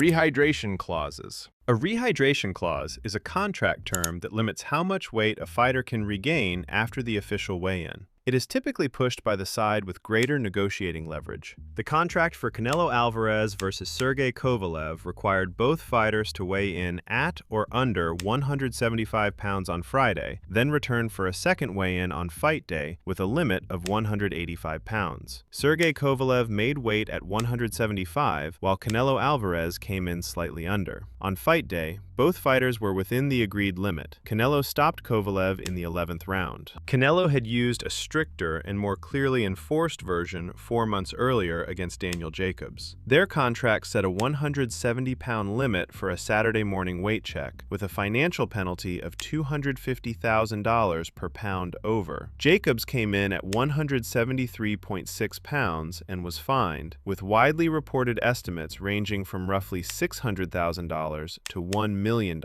Rehydration clauses. A rehydration clause is a contract term that limits how much weight a fighter can regain after the official weigh-in. It is typically pushed by the side with greater negotiating leverage. The contract for Canelo Alvarez versus Sergey Kovalev required both fighters to weigh in at or under 175 pounds on Friday, then return for a second weigh-in on fight day with a limit of 185 pounds. Sergey Kovalev made weight at 175, while Canelo Alvarez came in slightly under. On fight day, both fighters were within the agreed limit. Canelo stopped Kovalev in the 11th round. Canelo had used a stricter and more clearly enforced version 4 months earlier against Daniel Jacobs. Their contract set a 170-pound limit for a Saturday morning weight check, with a financial penalty of $250,000 per pound over. Jacobs came in at 173.6 pounds and was fined, with widely reported estimates ranging from roughly $600,000 to $1 million,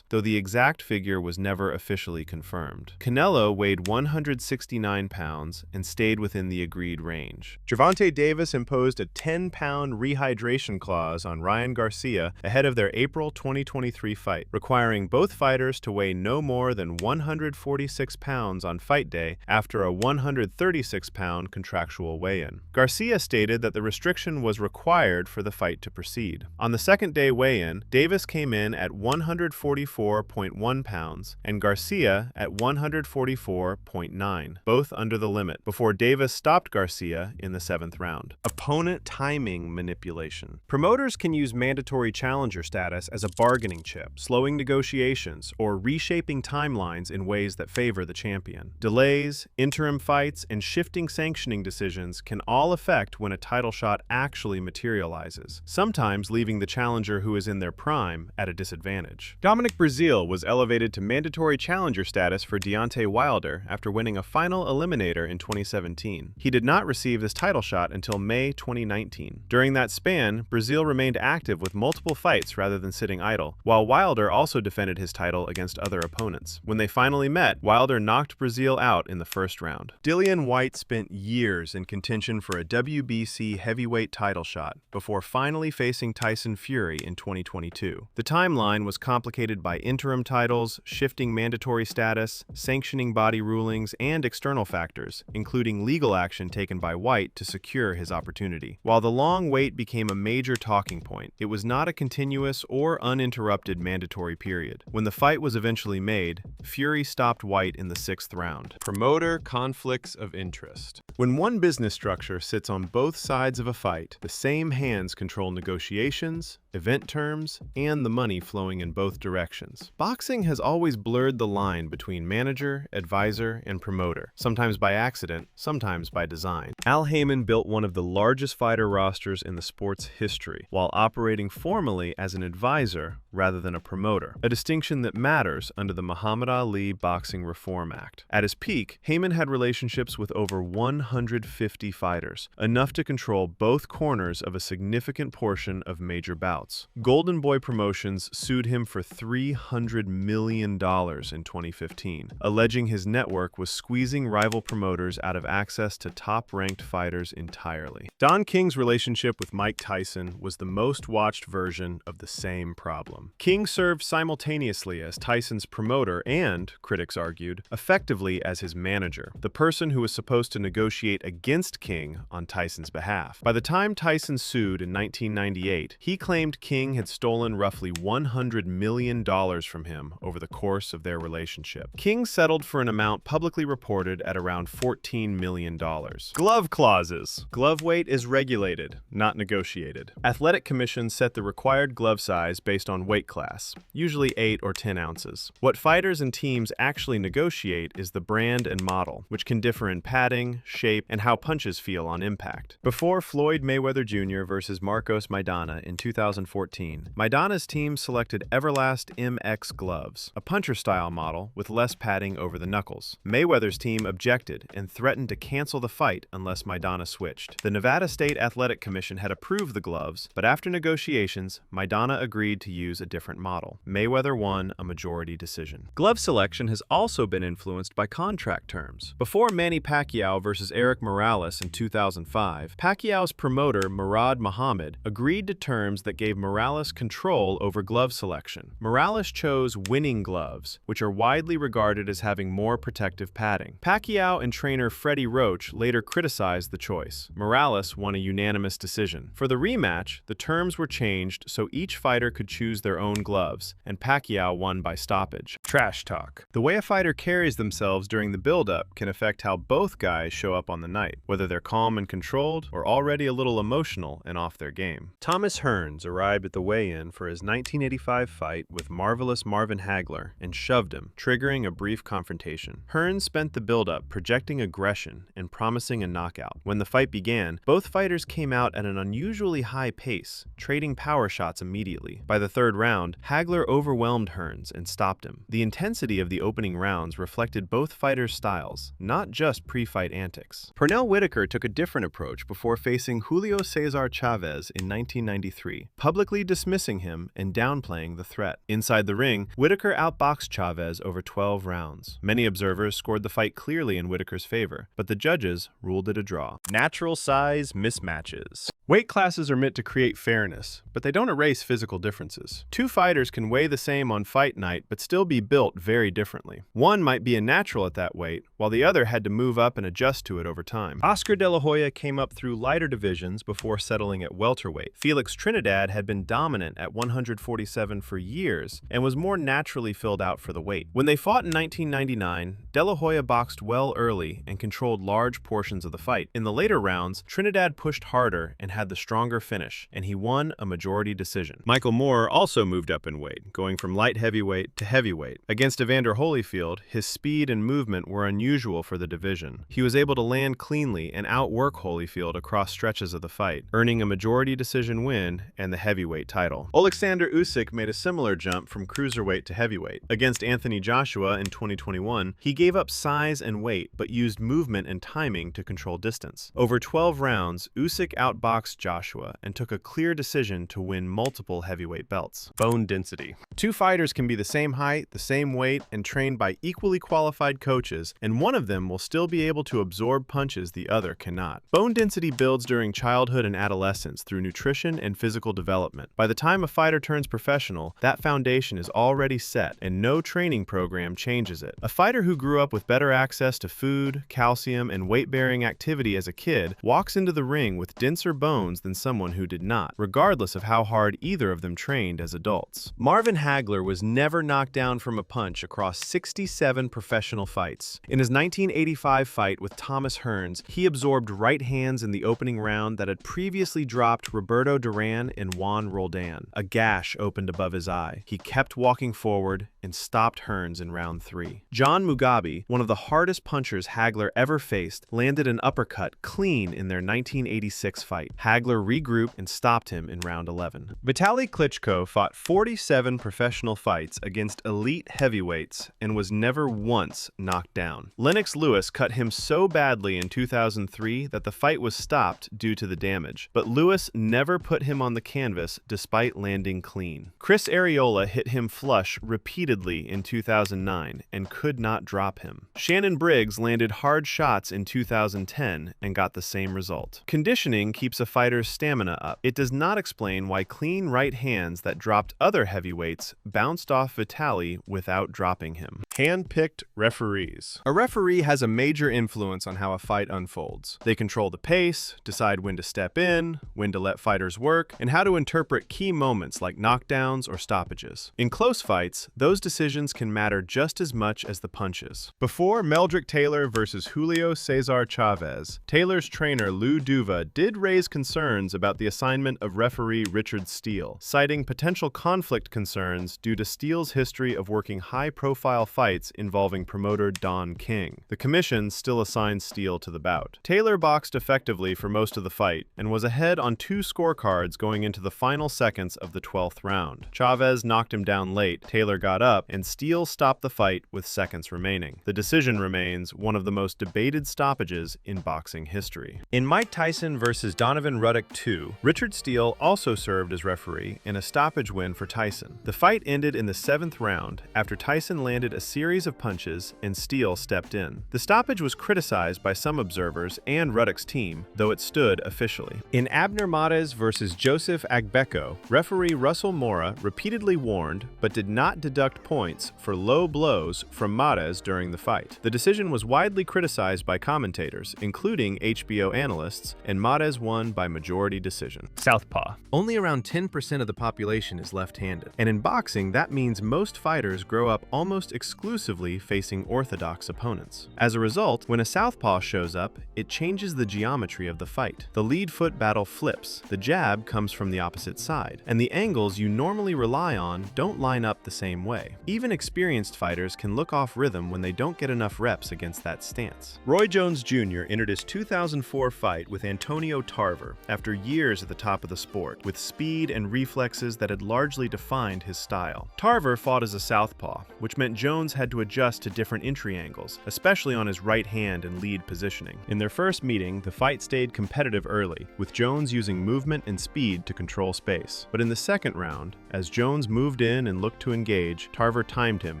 though the exact figure was never officially confirmed. Canelo weighed 169 pounds and stayed within the agreed range. Gervonta Davis imposed a 10-pound rehydration clause on Ryan Garcia ahead of their April 2023 fight, requiring both fighters to weigh no more than 146 pounds on fight day after a 136-pound contractual weigh-in. Garcia stated that the restriction was required for the fight to proceed. On the second day weigh-in, Davis came in at 144.1 pounds and Garcia at 144.9, both under the limit, before Davis stopped Garcia in the 7th round. Opponent timing manipulation. Promoters can use mandatory challenger status as a bargaining chip, slowing negotiations or reshaping timelines in ways that favor the champion. Delays, interim fights, and shifting sanctioning decisions can all affect when a title shot actually materializes, sometimes leaving the challenger who is in their prime at a disadvantage. Dominic Breazeale was elevated to mandatory challenger status for Deontay Wilder after winning a final eliminator in 2017. He did not receive this title shot until May 2019. During that span, Breazeale remained active with multiple fights rather than sitting idle, while Wilder also defended his title against other opponents. When they finally met, Wilder knocked Breazeale out in the 1st round. Dillian Whyte spent years in contention for a WBC heavyweight title shot before finally facing Tyson Fury in 2022. The timeline was complicated by interim titles, shifting mandatory status, sanctioning body rulings, and external factors, including legal action taken by Whyte to secure his opportunity. While the long wait became a major talking point, it was not a continuous or uninterrupted mandatory period. When the fight was eventually made, Fury stopped Whyte in the 6th round. Promoter conflicts of interest. When one business structure sits on both sides of a fight, the same hands control negotiations, event terms, and the money flowing in both directions. Boxing has always blurred the line between manager, advisor, and promoter, sometimes by accident, sometimes by design. Al Haymon built one of the largest fighter rosters in the sport's history, while operating formally as an advisor rather than a promoter, a distinction that matters under the Muhammad Ali Boxing Reform Act. At his peak, Haymon had relationships with over 150 fighters, enough to control both corners of a significant portion of major bouts. Golden Boy Promotions sued him for $300 million in 2015, alleging his network was squeezing rival promoters out of access to top-ranked fighters entirely. Don King's relationship with Mike Tyson was the most-watched version of the same problem. King served simultaneously as Tyson's promoter and, critics argued, effectively as his manager, the person who was supposed to negotiate against King on Tyson's behalf. By the time Tyson sued in 1998, he claimed King had stolen roughly $100 million from him over the course of their relationship. King settled for an amount publicly reported at around $14 million. Glove clauses. Glove weight is regulated, not negotiated. Athletic commissions set the required glove size based on weight class, usually 8 or 10 ounces. What fighters and teams actually negotiate is the brand and model, which can differ in padding, shape, and how punches feel on impact. Before Floyd Mayweather Jr. versus Marcos Maidana in 2014, Maidana's team selected selected Everlast MX gloves, a puncher-style model with less padding over the knuckles. Mayweather's team objected and threatened to cancel the fight unless Maidana switched. The Nevada State Athletic Commission had approved the gloves, but after negotiations, Maidana agreed to use a different model. Mayweather won a majority decision. Glove selection has also been influenced by contract terms. Before Manny Pacquiao versus Eric Morales in 2005, Pacquiao's promoter Murad Muhammad agreed to terms that gave Morales control over glove selection. Morales chose winning gloves, which are widely regarded as having more protective padding. Pacquiao and trainer Freddie Roach later criticized the choice. Morales won a unanimous decision. For the rematch, the terms were changed so each fighter could choose their own gloves, and Pacquiao won by stoppage. Trash talk. The way a fighter carries themselves during the build-up can affect how both guys show up on the night, whether they're calm and controlled or already a little emotional and off their game. Thomas Hearns arrived at the weigh-in for his 1985 fight with marvelous Marvin Hagler and shoved him, triggering a brief confrontation. Hearns spent the build-up projecting aggression and promising a knockout. When the fight began, both fighters came out at an unusually high pace, trading power shots immediately. By the third round, Hagler overwhelmed Hearns and stopped him. The intensity of the opening rounds reflected both fighters' styles, not just pre-fight antics. Pernell Whitaker took a different approach before facing Julio Cesar Chavez in 1993, publicly dismissing him and downplaying the threat. Inside the ring, Whitaker outboxed Chavez over 12 rounds. Many observers scored the fight clearly in Whitaker's favor, but the judges ruled it a draw. Natural size mismatches. Weight classes are meant to create fairness, but they don't erase physical differences. Two fighters can weigh the same on fight night but still be built very differently. One might be a natural at that weight, while the other had to move up and adjust to it over time. Oscar De La Hoya came up through lighter divisions before settling at welterweight. Felix Trinidad had been dominant at 147 for years and was more naturally filled out for the weight. When they fought in 1999, De La Hoya boxed well early and controlled large portions of the fight. In the later rounds, Trinidad pushed harder and had the stronger finish, and he won a majority decision. Michael Moore also moved up in weight, going from light heavyweight to heavyweight. Against Evander Holyfield, his speed and movement were unusual for the division. He was able to land cleanly and outwork Holyfield across stretches of the fight, earning a majority decision win and the heavyweight title. Oleksandr Usyk made a similar jump from cruiserweight to heavyweight. Against Anthony Joshua in 2021, he gave up size and weight but used movement and timing to control distance. Over 12 rounds, Usyk outboxed Joshua and took a clear decision to win multiple heavyweight belts. Bone density. Two fighters can be the same height, the same weight, and trained by equally qualified coaches, and one of them will still be able to absorb punches the other cannot. Bone density builds during childhood and adolescence through nutrition and physical development. By the time a fighter turns professional, that foundation is already set, and no training program changes it. A fighter who grew up with better access to food, calcium, and weight-bearing activity as a kid walks into the ring with denser bones than someone who did not, regardless of how hard either of them trained as adults. Marvin Hagler was never knocked down from a punch across 67 professional fights. In his 1985 fight with Thomas Hearns, he absorbed right hands in the opening round that had previously dropped Roberto Duran and Juan Roldan. A gash opened above his eye. He kept walking forward and stopped Hearns in round 3. John Mugabe, one of the hardest punchers Hagler ever faced, landed an uppercut clean in their 1986 fight. Hagler regrouped and stopped him in round 11. Vitaly Klitschko fought 47 professional fights against elite heavyweights and was never once knocked down. Lennox Lewis cut him so badly in 2003 that the fight was stopped due to the damage, but Lewis never put him on the canvas despite landing clean. Chris Arreola hit him flush repeatedly in 2009 and could not drop him. Shannon Briggs landed hard shots in 2010 and got the same result. Conditioning keeps a fighter's stamina up. It does not explain why clean right hands that dropped other heavyweights bounced off Vitaly without dropping him. Hand-picked referees. A referee has a major influence on how a fight unfolds. They control the pace, decide when to step in, when to let fighters work, and how to interpret key moments like knockdowns or stoppages. In close fights, those decisions can matter just as much as the punches. Before Meldrick Taylor versus Julio Cesar Chavez, Taylor's trainer Lou Duva did raise concerns concerns about the assignment of referee Richard Steele, citing potential conflict concerns due to Steele's history of working high-profile fights involving promoter Don King. The commission still assigned Steele to the bout. Taylor boxed effectively for most of the fight and was ahead on 2 scorecards going into the final seconds of the 12th round. Chavez knocked him down late, Taylor got up, and Steele stopped the fight with seconds remaining. The decision remains one of the most debated stoppages in boxing history. In Mike Tyson vs. Donovan Ruddock 2, Richard Steele also served as referee in a stoppage win for Tyson. The fight ended in the 7th round after Tyson landed a series of punches and Steele stepped in. The stoppage was criticized by some observers and Ruddock's team, though it stood officially. In Abner Mares vs. Joseph Agbeko, referee Russell Mora repeatedly warned but did not deduct points for low blows from Mares during the fight. The decision was widely criticized by commentators, including HBO analysts, and Mares won by majority decision. Southpaw. Only around 10% of the population is left-handed, and in boxing that means most fighters grow up almost exclusively facing orthodox opponents. As a result, when a southpaw shows up, it changes the geometry of the fight. The lead foot battle flips, the jab comes from the opposite side, and the angles you normally rely on don't line up the same way. Even experienced fighters can look off rhythm when they don't get enough reps against that stance. Roy Jones Jr. entered his 2004 fight with Antonio Tarver after years at the top of the sport, with speed and reflexes that had largely defined his style. Tarver fought as a southpaw, which meant Jones had to adjust to different entry angles, especially on his right hand and lead positioning. In their first meeting, the fight stayed competitive early, with Jones using movement and speed to control space. But in the second round, as Jones moved in and looked to engage, Tarver timed him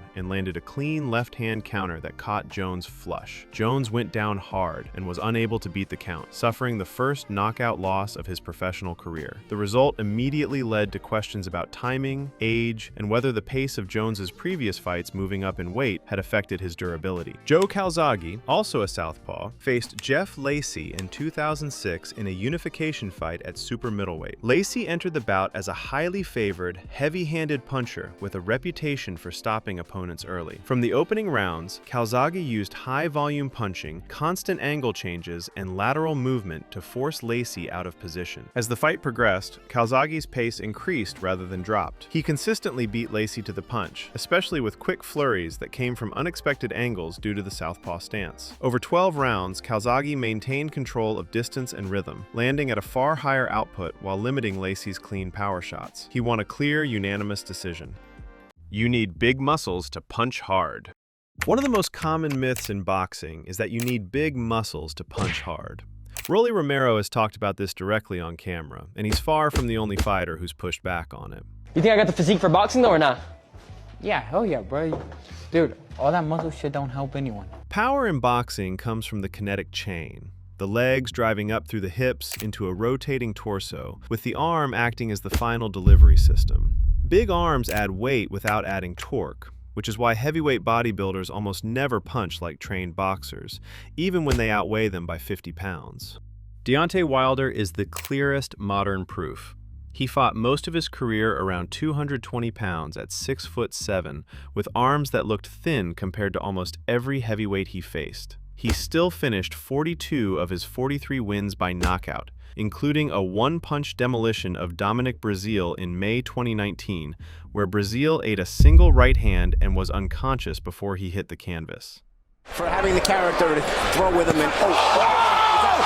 and landed a clean left-hand counter that caught Jones flush. Jones went down hard and was unable to beat the count, suffering the first knockout loss of his professional career. The result immediately led to questions about timing, age, and whether the pace of Jones's previous fights moving up in weight had affected his durability. Joe Calzaghe, also a southpaw, faced Jeff Lacey in 2006 in a unification fight at super middleweight. Lacey entered the bout as a highly favored, heavy-handed puncher with a reputation for stopping opponents early. From the opening rounds, Calzaghe used high-volume punching, constant angle changes, and lateral movement to force Lacey out of position. As the fight progressed, Calzaghe's pace increased rather than dropped. He consistently beat Lacey to the punch, especially with quick flurries that came from unexpected angles due to the southpaw stance. Over 12 rounds, Calzaghe maintained control of distance and rhythm, landing at a far higher output while limiting Lacey's clean power shots. He won a clear, unanimous decision. You need big muscles to punch hard. One of the most common myths in boxing is that you need big muscles to punch hard. Rolly Romero has talked about this directly on camera, and he's far from the only fighter who's pushed back on it. You think I got the physique for boxing though or not? Yeah, hell yeah, bro. Dude, all that muscle shit don't help anyone. Power in boxing comes from the kinetic chain. The legs driving up through the hips into a rotating torso, with the arm acting as the final delivery system. Big arms add weight without adding torque, which is why heavyweight bodybuilders almost never punch like trained boxers, even when they outweigh them by 50 pounds. Deontay Wilder is the clearest modern proof. He fought most of his career around 220 pounds at 6'7", with arms that looked thin compared to almost every heavyweight he faced. He still finished 42 of his 43 wins by knockout, including a one-punch demolition of Dominic Breazeale in May 2019, where Breazeale ate a single right hand and was unconscious before he hit the canvas. For having the character to throw with him and Wilder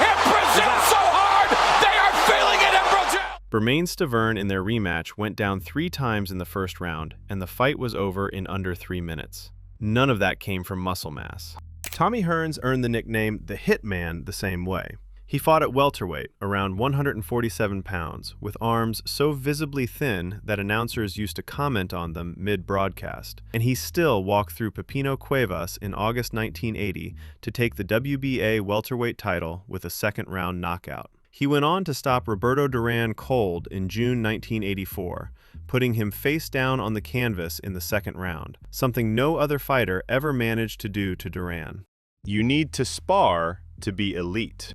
hit Breazeale so hard, they are feeling it in Breazeale! Bermane-Stiverne in their rematch went down 3 times in the first round, and the fight was over in under 3 minutes. None of that came from muscle mass. Tommy Hearns earned the nickname the Hitman the same way. He fought at welterweight, around 147 pounds, with arms so visibly thin that announcers used to comment on them mid-broadcast, and he still walked through Pepino Cuevas in August 1980 to take the WBA welterweight title with a second-round knockout. He went on to stop Roberto Duran cold in June 1984, putting him face down on the canvas in the second round, something no other fighter ever managed to do to Duran. You need to spar to be elite.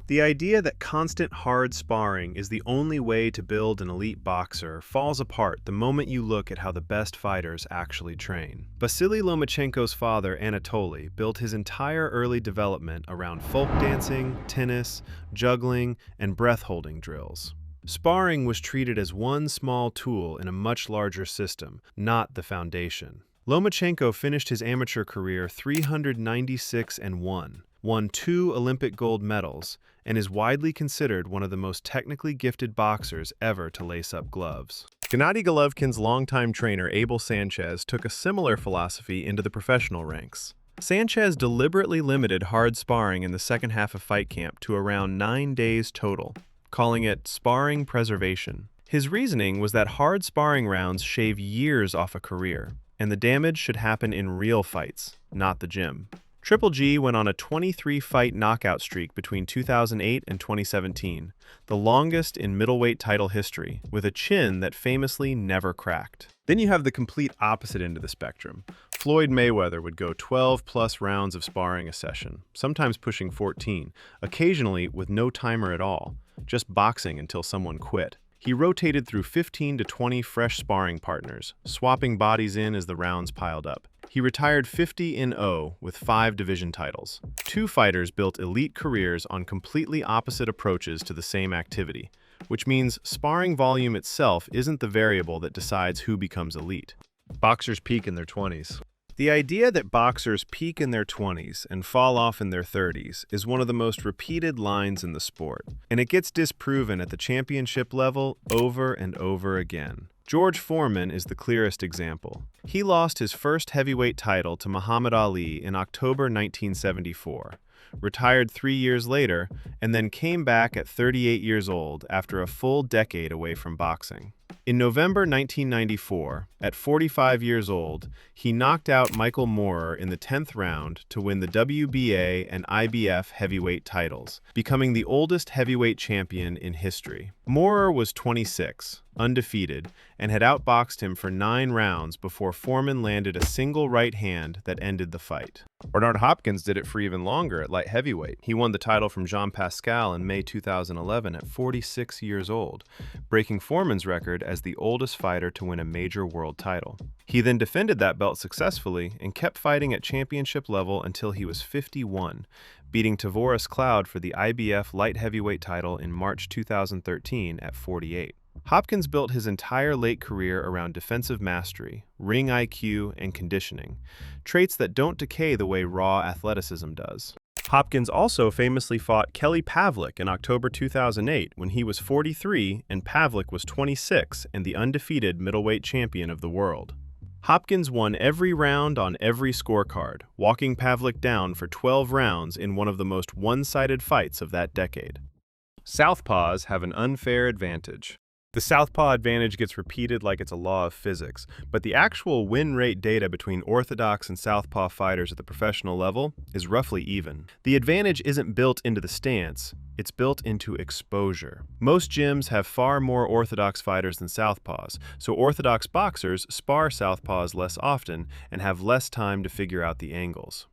The idea that constant hard sparring is the only way to build an elite boxer falls apart the moment you look at how the best fighters actually train. Vasily Lomachenko's father, Anatoly, built his entire early development around folk dancing, tennis, juggling, and breath-holding drills. Sparring was treated as one small tool in a much larger system, not the foundation. Lomachenko finished his amateur career 396-1, won 2 Olympic gold medals, and is widely considered one of the most technically gifted boxers ever to lace up gloves. Gennady Golovkin's longtime trainer Abel Sanchez took a similar philosophy into the professional ranks. Sanchez deliberately limited hard sparring in the second half of fight camp to around 9 days total, calling it sparring preservation. His reasoning was that hard sparring rounds shave years off a career, and the damage should happen in real fights, not the gym. Triple G went on a 23-fight knockout streak between 2008 and 2017, the longest in middleweight title history, with a chin that famously never cracked. Then you have the complete opposite end of the spectrum. Floyd Mayweather would go 12-plus rounds of sparring a session, sometimes pushing 14, occasionally with no timer at all, just boxing until someone quit. He rotated through 15 to 20 fresh sparring partners, swapping bodies in as the rounds piled up. He retired 50-0 with 5 division titles. 2 fighters built elite careers on completely opposite approaches to the same activity, which means sparring volume itself isn't the variable that decides who becomes elite. Boxers peak in their 20s. The idea that boxers peak in their 20s and fall off in their 30s is one of the most repeated lines in the sport, and it gets disproven at the championship level over and over again. George Foreman is the clearest example. He lost his first heavyweight title to Muhammad Ali in October 1974, retired 3 years later, and then came back at 38 years old after a full decade away from boxing. In November 1994, at 45 years old, he knocked out Michael Moorer in the 10th round to win the WBA and IBF heavyweight titles, becoming the oldest heavyweight champion in history. Moorer was 26, undefeated, and had outboxed him for 9 rounds before Foreman landed a single right hand that ended the fight. Bernard Hopkins did it for even longer at light heavyweight. He won the title from Jean Pascal in May 2011 at 46 years old, breaking Foreman's record as the oldest fighter to win a major world title. He then defended that belt successfully and kept fighting at championship level until he was 51, beating Tavoris Cloud for the IBF light heavyweight title in March 2013 at 48. Hopkins built his entire late career around defensive mastery, ring IQ, and conditioning, traits that don't decay the way raw athleticism does. Hopkins also famously fought Kelly Pavlik in October 2008 when he was 43 and Pavlik was 26 and the undefeated middleweight champion of the world. Hopkins won every round on every scorecard, walking Pavlik down for 12 rounds in one of the most one-sided fights of that decade. Southpaws have an unfair advantage. The southpaw advantage gets repeated like it's a law of physics, but the actual win rate data between orthodox and southpaw fighters at the professional level is roughly even. The advantage isn't built into the stance, it's built into exposure. Most gyms have far more orthodox fighters than southpaws, so orthodox boxers spar southpaws less often and have less time to figure out the angles.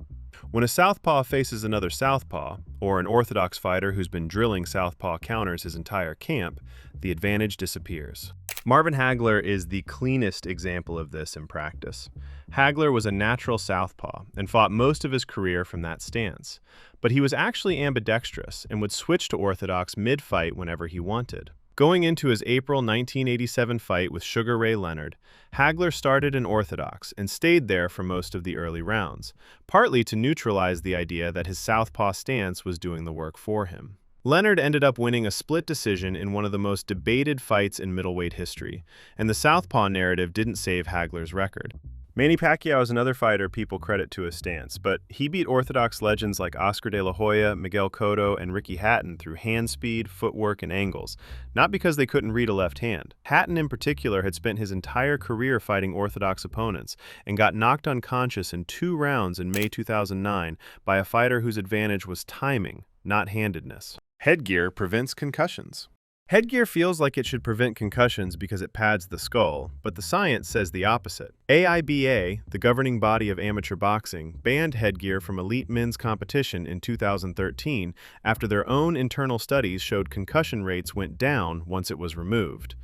When a southpaw faces another southpaw, or an orthodox fighter who's been drilling southpaw counters his entire camp, the advantage disappears. Marvin Hagler is the cleanest example of this in practice. Hagler was a natural southpaw and fought most of his career from that stance, but he was actually ambidextrous and would switch to orthodox mid-fight whenever he wanted. Going into his April 1987 fight with Sugar Ray Leonard, Hagler started in orthodox and stayed there for most of the early rounds, partly to neutralize the idea that his southpaw stance was doing the work for him. Leonard ended up winning a split decision in one of the most debated fights in middleweight history, and the southpaw narrative didn't save Hagler's record. Manny Pacquiao is another fighter people credit to his stance, but he beat orthodox legends like Oscar De La Hoya, Miguel Cotto, and Ricky Hatton through hand speed, footwork, and angles, not because they couldn't read a left hand. Hatton in particular had spent his entire career fighting orthodox opponents and got knocked unconscious in 2 rounds in May 2009 by a fighter whose advantage was timing, not handedness. Headgear prevents concussions. Headgear feels like it should prevent concussions because it pads the skull, but the science says the opposite. AIBA, the governing body of amateur boxing, banned headgear from elite men's competition in 2013 after their own internal studies showed concussion rates went down once it was removed.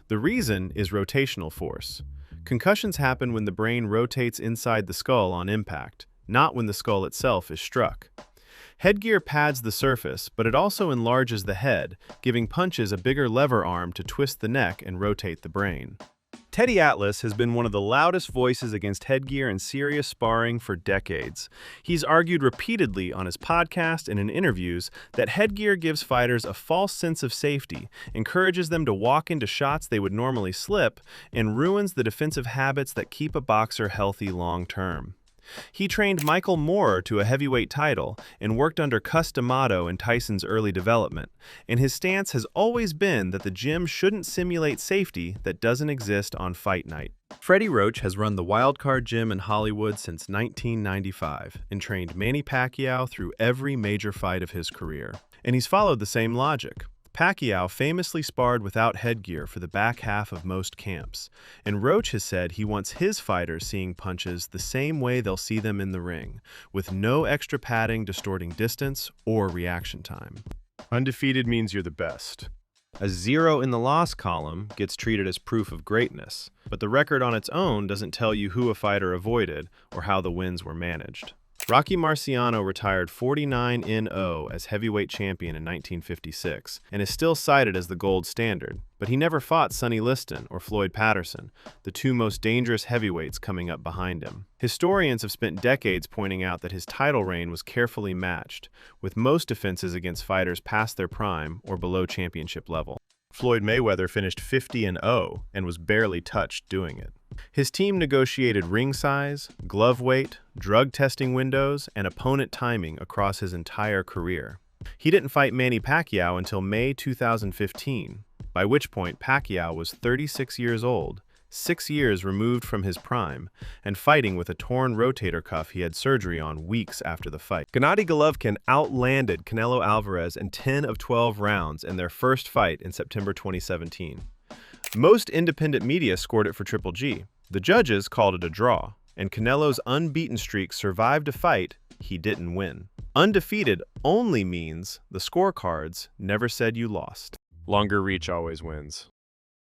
The reason is rotational force. Concussions happen when the brain rotates inside the skull on impact, not when the skull itself is struck. Headgear pads the surface, but it also enlarges the head, giving punches a bigger lever arm to twist the neck and rotate the brain. Teddy Atlas has been one of the loudest voices against headgear and serious sparring for decades. He's argued repeatedly on his podcast and in interviews that headgear gives fighters a false sense of safety, encourages them to walk into shots they would normally slip, and ruins the defensive habits that keep a boxer healthy long-term. He trained Michael Moorer to a heavyweight title and worked under Cus D'Amato in Tyson's early development, and his stance has always been that the gym shouldn't simulate safety that doesn't exist on fight night. Freddie Roach has run the Wildcard Gym in Hollywood since 1995 and trained Manny Pacquiao through every major fight of his career. And he's followed the same logic. Pacquiao famously sparred without headgear for the back half of most camps, and Roach has said he wants his fighters seeing punches the same way they'll see them in the ring, with no extra padding distorting distance or reaction time. Undefeated means you're the best. A 0 in the loss column gets treated as proof of greatness, but the record on its own doesn't tell you who a fighter avoided or how the wins were managed. Rocky Marciano retired 49-0 as heavyweight champion in 1956 and is still cited as the gold standard, but he never fought Sonny Liston or Floyd Patterson, the two most dangerous heavyweights coming up behind him. Historians have spent decades pointing out that his title reign was carefully matched, with most defenses against fighters past their prime or below championship level. Floyd Mayweather finished 50-0 and was barely touched doing it. His team negotiated ring size, glove weight, drug testing windows, and opponent timing across his entire career. He didn't fight Manny Pacquiao until May 2015, by which point Pacquiao was 36 years old, 6 years removed from his prime, and fighting with a torn rotator cuff he had surgery on weeks after the fight. Gennady Golovkin outlanded Canelo Alvarez in 10 of 12 rounds in their first fight in September 2017. Most independent media scored it for Triple G. The judges called it a draw, and Canelo's unbeaten streak survived a fight he didn't win. Undefeated only means the scorecards never said you lost. Longer reach always wins.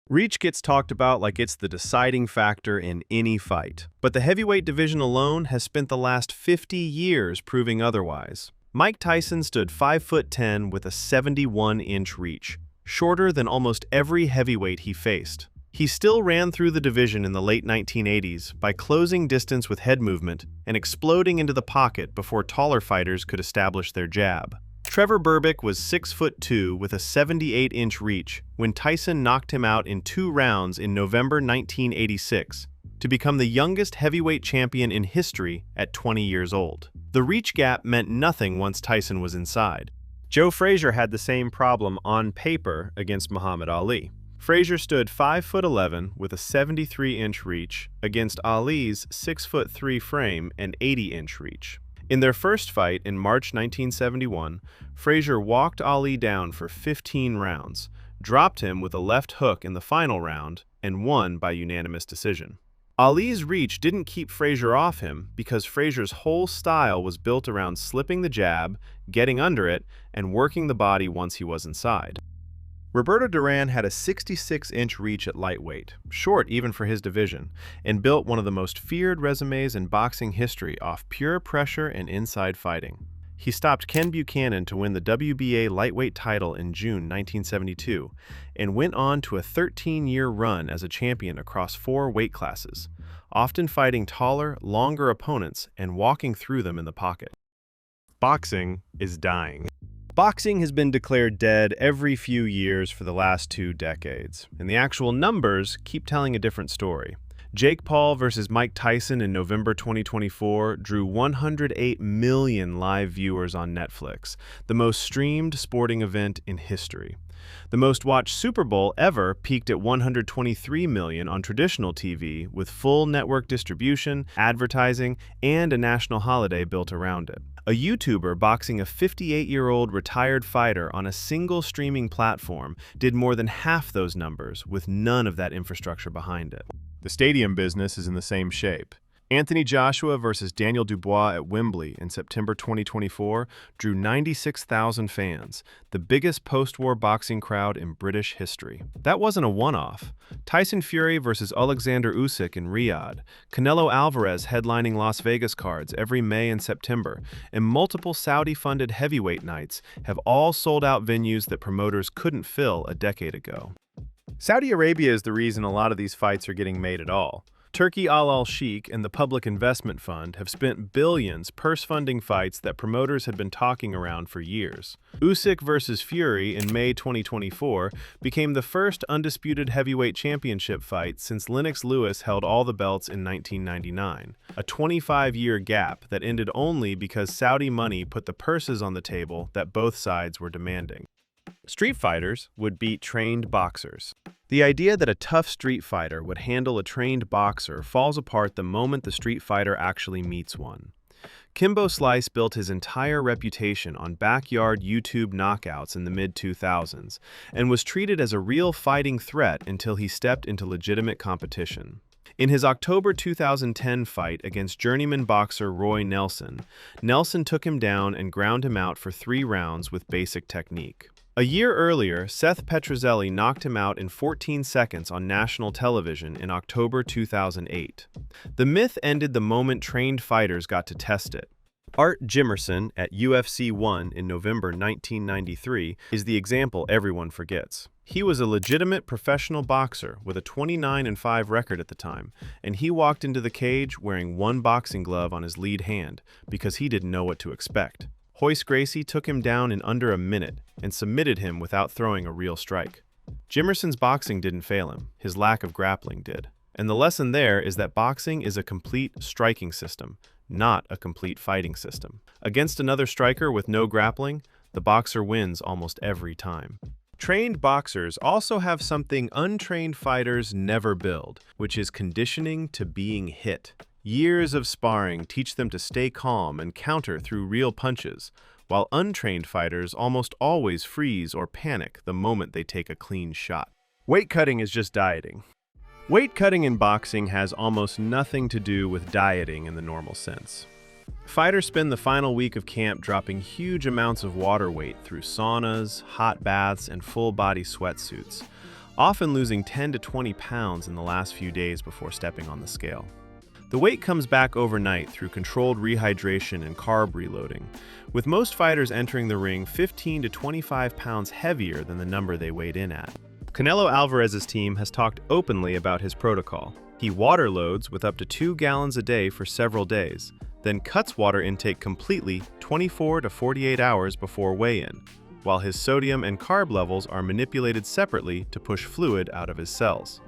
Reach gets talked about like it's the deciding factor in any fight, but the heavyweight division alone has spent the last 50 years proving otherwise. Mike Tyson stood 5'10" with a 71-inch reach, shorter than almost every heavyweight he faced. He still ran through the division in the late 1980s by closing distance with head movement and exploding into the pocket before taller fighters could establish their jab. Trevor Berbick was 6'2" with a 78-inch reach when Tyson knocked him out in 2 rounds in November 1986 to become the youngest heavyweight champion in history at 20 years old. The reach gap meant nothing once Tyson was inside. Joe Frazier had the same problem on paper against Muhammad Ali. Frazier stood 5'11" with a 73-inch reach against Ali's 6'3" frame and 80-inch reach. In their first fight in March 1971, Frazier walked Ali down for 15 rounds, dropped him with a left hook in the final round, and won by unanimous decision. Ali's reach didn't keep Frazier off him because Frazier's whole style was built around slipping the jab, getting under it, and working the body once he was inside. Roberto Duran had a 66-inch reach at lightweight, short even for his division, and built one of the most feared resumes in boxing history off pure pressure and inside fighting. He stopped Ken Buchanan to win the WBA lightweight title in June 1972, and went on to a 13-year run as a champion across 4 weight classes, often fighting taller, longer opponents and walking through them in the pocket. Boxing is dying. Boxing has been declared dead every few years for the last 2 decades, and the actual numbers keep telling a different story. Jake Paul versus Mike Tyson in November 2024 drew 108 million live viewers on Netflix, the most streamed sporting event in history. The most watched Super Bowl ever peaked at 123 million on traditional TV, with full network distribution, advertising, and a national holiday built around it. A YouTuber boxing a 58-year-old retired fighter on a single streaming platform did more than half those numbers, with none of that infrastructure behind it. The stadium business is in the same shape. Anthony Joshua versus Daniel Dubois at Wembley in September 2024 drew 96,000 fans, the biggest post-war boxing crowd in British history. That wasn't a one-off. Tyson Fury versus Alexander Usyk in Riyadh, Canelo Alvarez headlining Las Vegas cards every May and September, and multiple Saudi-funded heavyweight nights have all sold out venues that promoters couldn't fill a decade ago. Saudi Arabia is the reason a lot of these fights are getting made at all. Turkey Al Sheikh and the Public Investment Fund have spent billions purse-funding fights that promoters had been talking around for years. Usyk versus Fury in May 2024 became the first undisputed heavyweight championship fight since Lennox Lewis held all the belts in 1999, a 25-year gap that ended only because Saudi money put the purses on the table that both sides were demanding. Street fighters would beat trained boxers. The idea that a tough street fighter would handle a trained boxer falls apart the moment the street fighter actually meets one. Kimbo Slice built his entire reputation on backyard YouTube knockouts in the mid-2000s and was treated as a real fighting threat until he stepped into legitimate competition. In his October 2010 fight against journeyman boxer Roy Nelson, Nelson took him down and ground him out for 3 rounds with basic technique. A year earlier, Seth Petrozelli knocked him out in 14 seconds on national television in October 2008. The myth ended the moment trained fighters got to test it. Art Jimerson at UFC 1 in November 1993 is the example everyone forgets. He was a legitimate professional boxer with a 29-5 record at the time, and he walked into the cage wearing 1 boxing glove on his lead hand because he didn't know what to expect. Royce Gracie took him down in under a minute and submitted him without throwing a real strike. Jimerson's boxing didn't fail him, his lack of grappling did. And the lesson there is that boxing is a complete striking system, not a complete fighting system. Against another striker with no grappling, the boxer wins almost every time. Trained boxers also have something untrained fighters never build, which is conditioning to being hit. Years of sparring teach them to stay calm and counter through real punches, while untrained fighters almost always freeze or panic the moment they take a clean shot. Weight cutting is just dieting. Weight cutting in boxing has almost nothing to do with dieting in the normal sense. Fighters spend the final week of camp dropping huge amounts of water weight through saunas, hot baths, and full-body sweatsuits, often losing 10 to 20 pounds in the last few days before stepping on the scale. The weight comes back overnight through controlled rehydration and carb reloading, with most fighters entering the ring 15 to 25 pounds heavier than the number they weighed in at. Canelo Alvarez's team has talked openly about his protocol. He water loads with up to 2 gallons a day for several days, then cuts water intake completely 24 to 48 hours before weigh-in, while his sodium and carb levels are manipulated separately to push fluid out of his cells.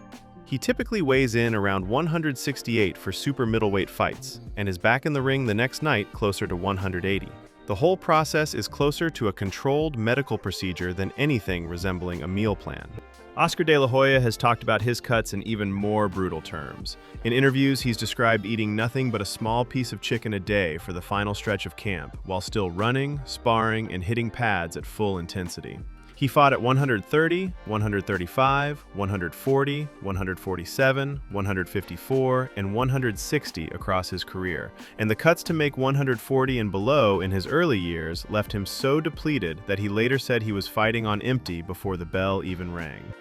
He typically weighs in around 168 for super middleweight fights, and is back in the ring the next night closer to 180. The whole process is closer to a controlled medical procedure than anything resembling a meal plan. Oscar De La Hoya has talked about his cuts in even more brutal terms. In interviews, he's described eating nothing but a small piece of chicken a day for the final stretch of camp, while still running, sparring, and hitting pads at full intensity. He fought at 130, 135, 140, 147, 154, and 160 across his career, and the cuts to make 140 and below in his early years left him so depleted that he later said he was fighting on empty before the bell even rang.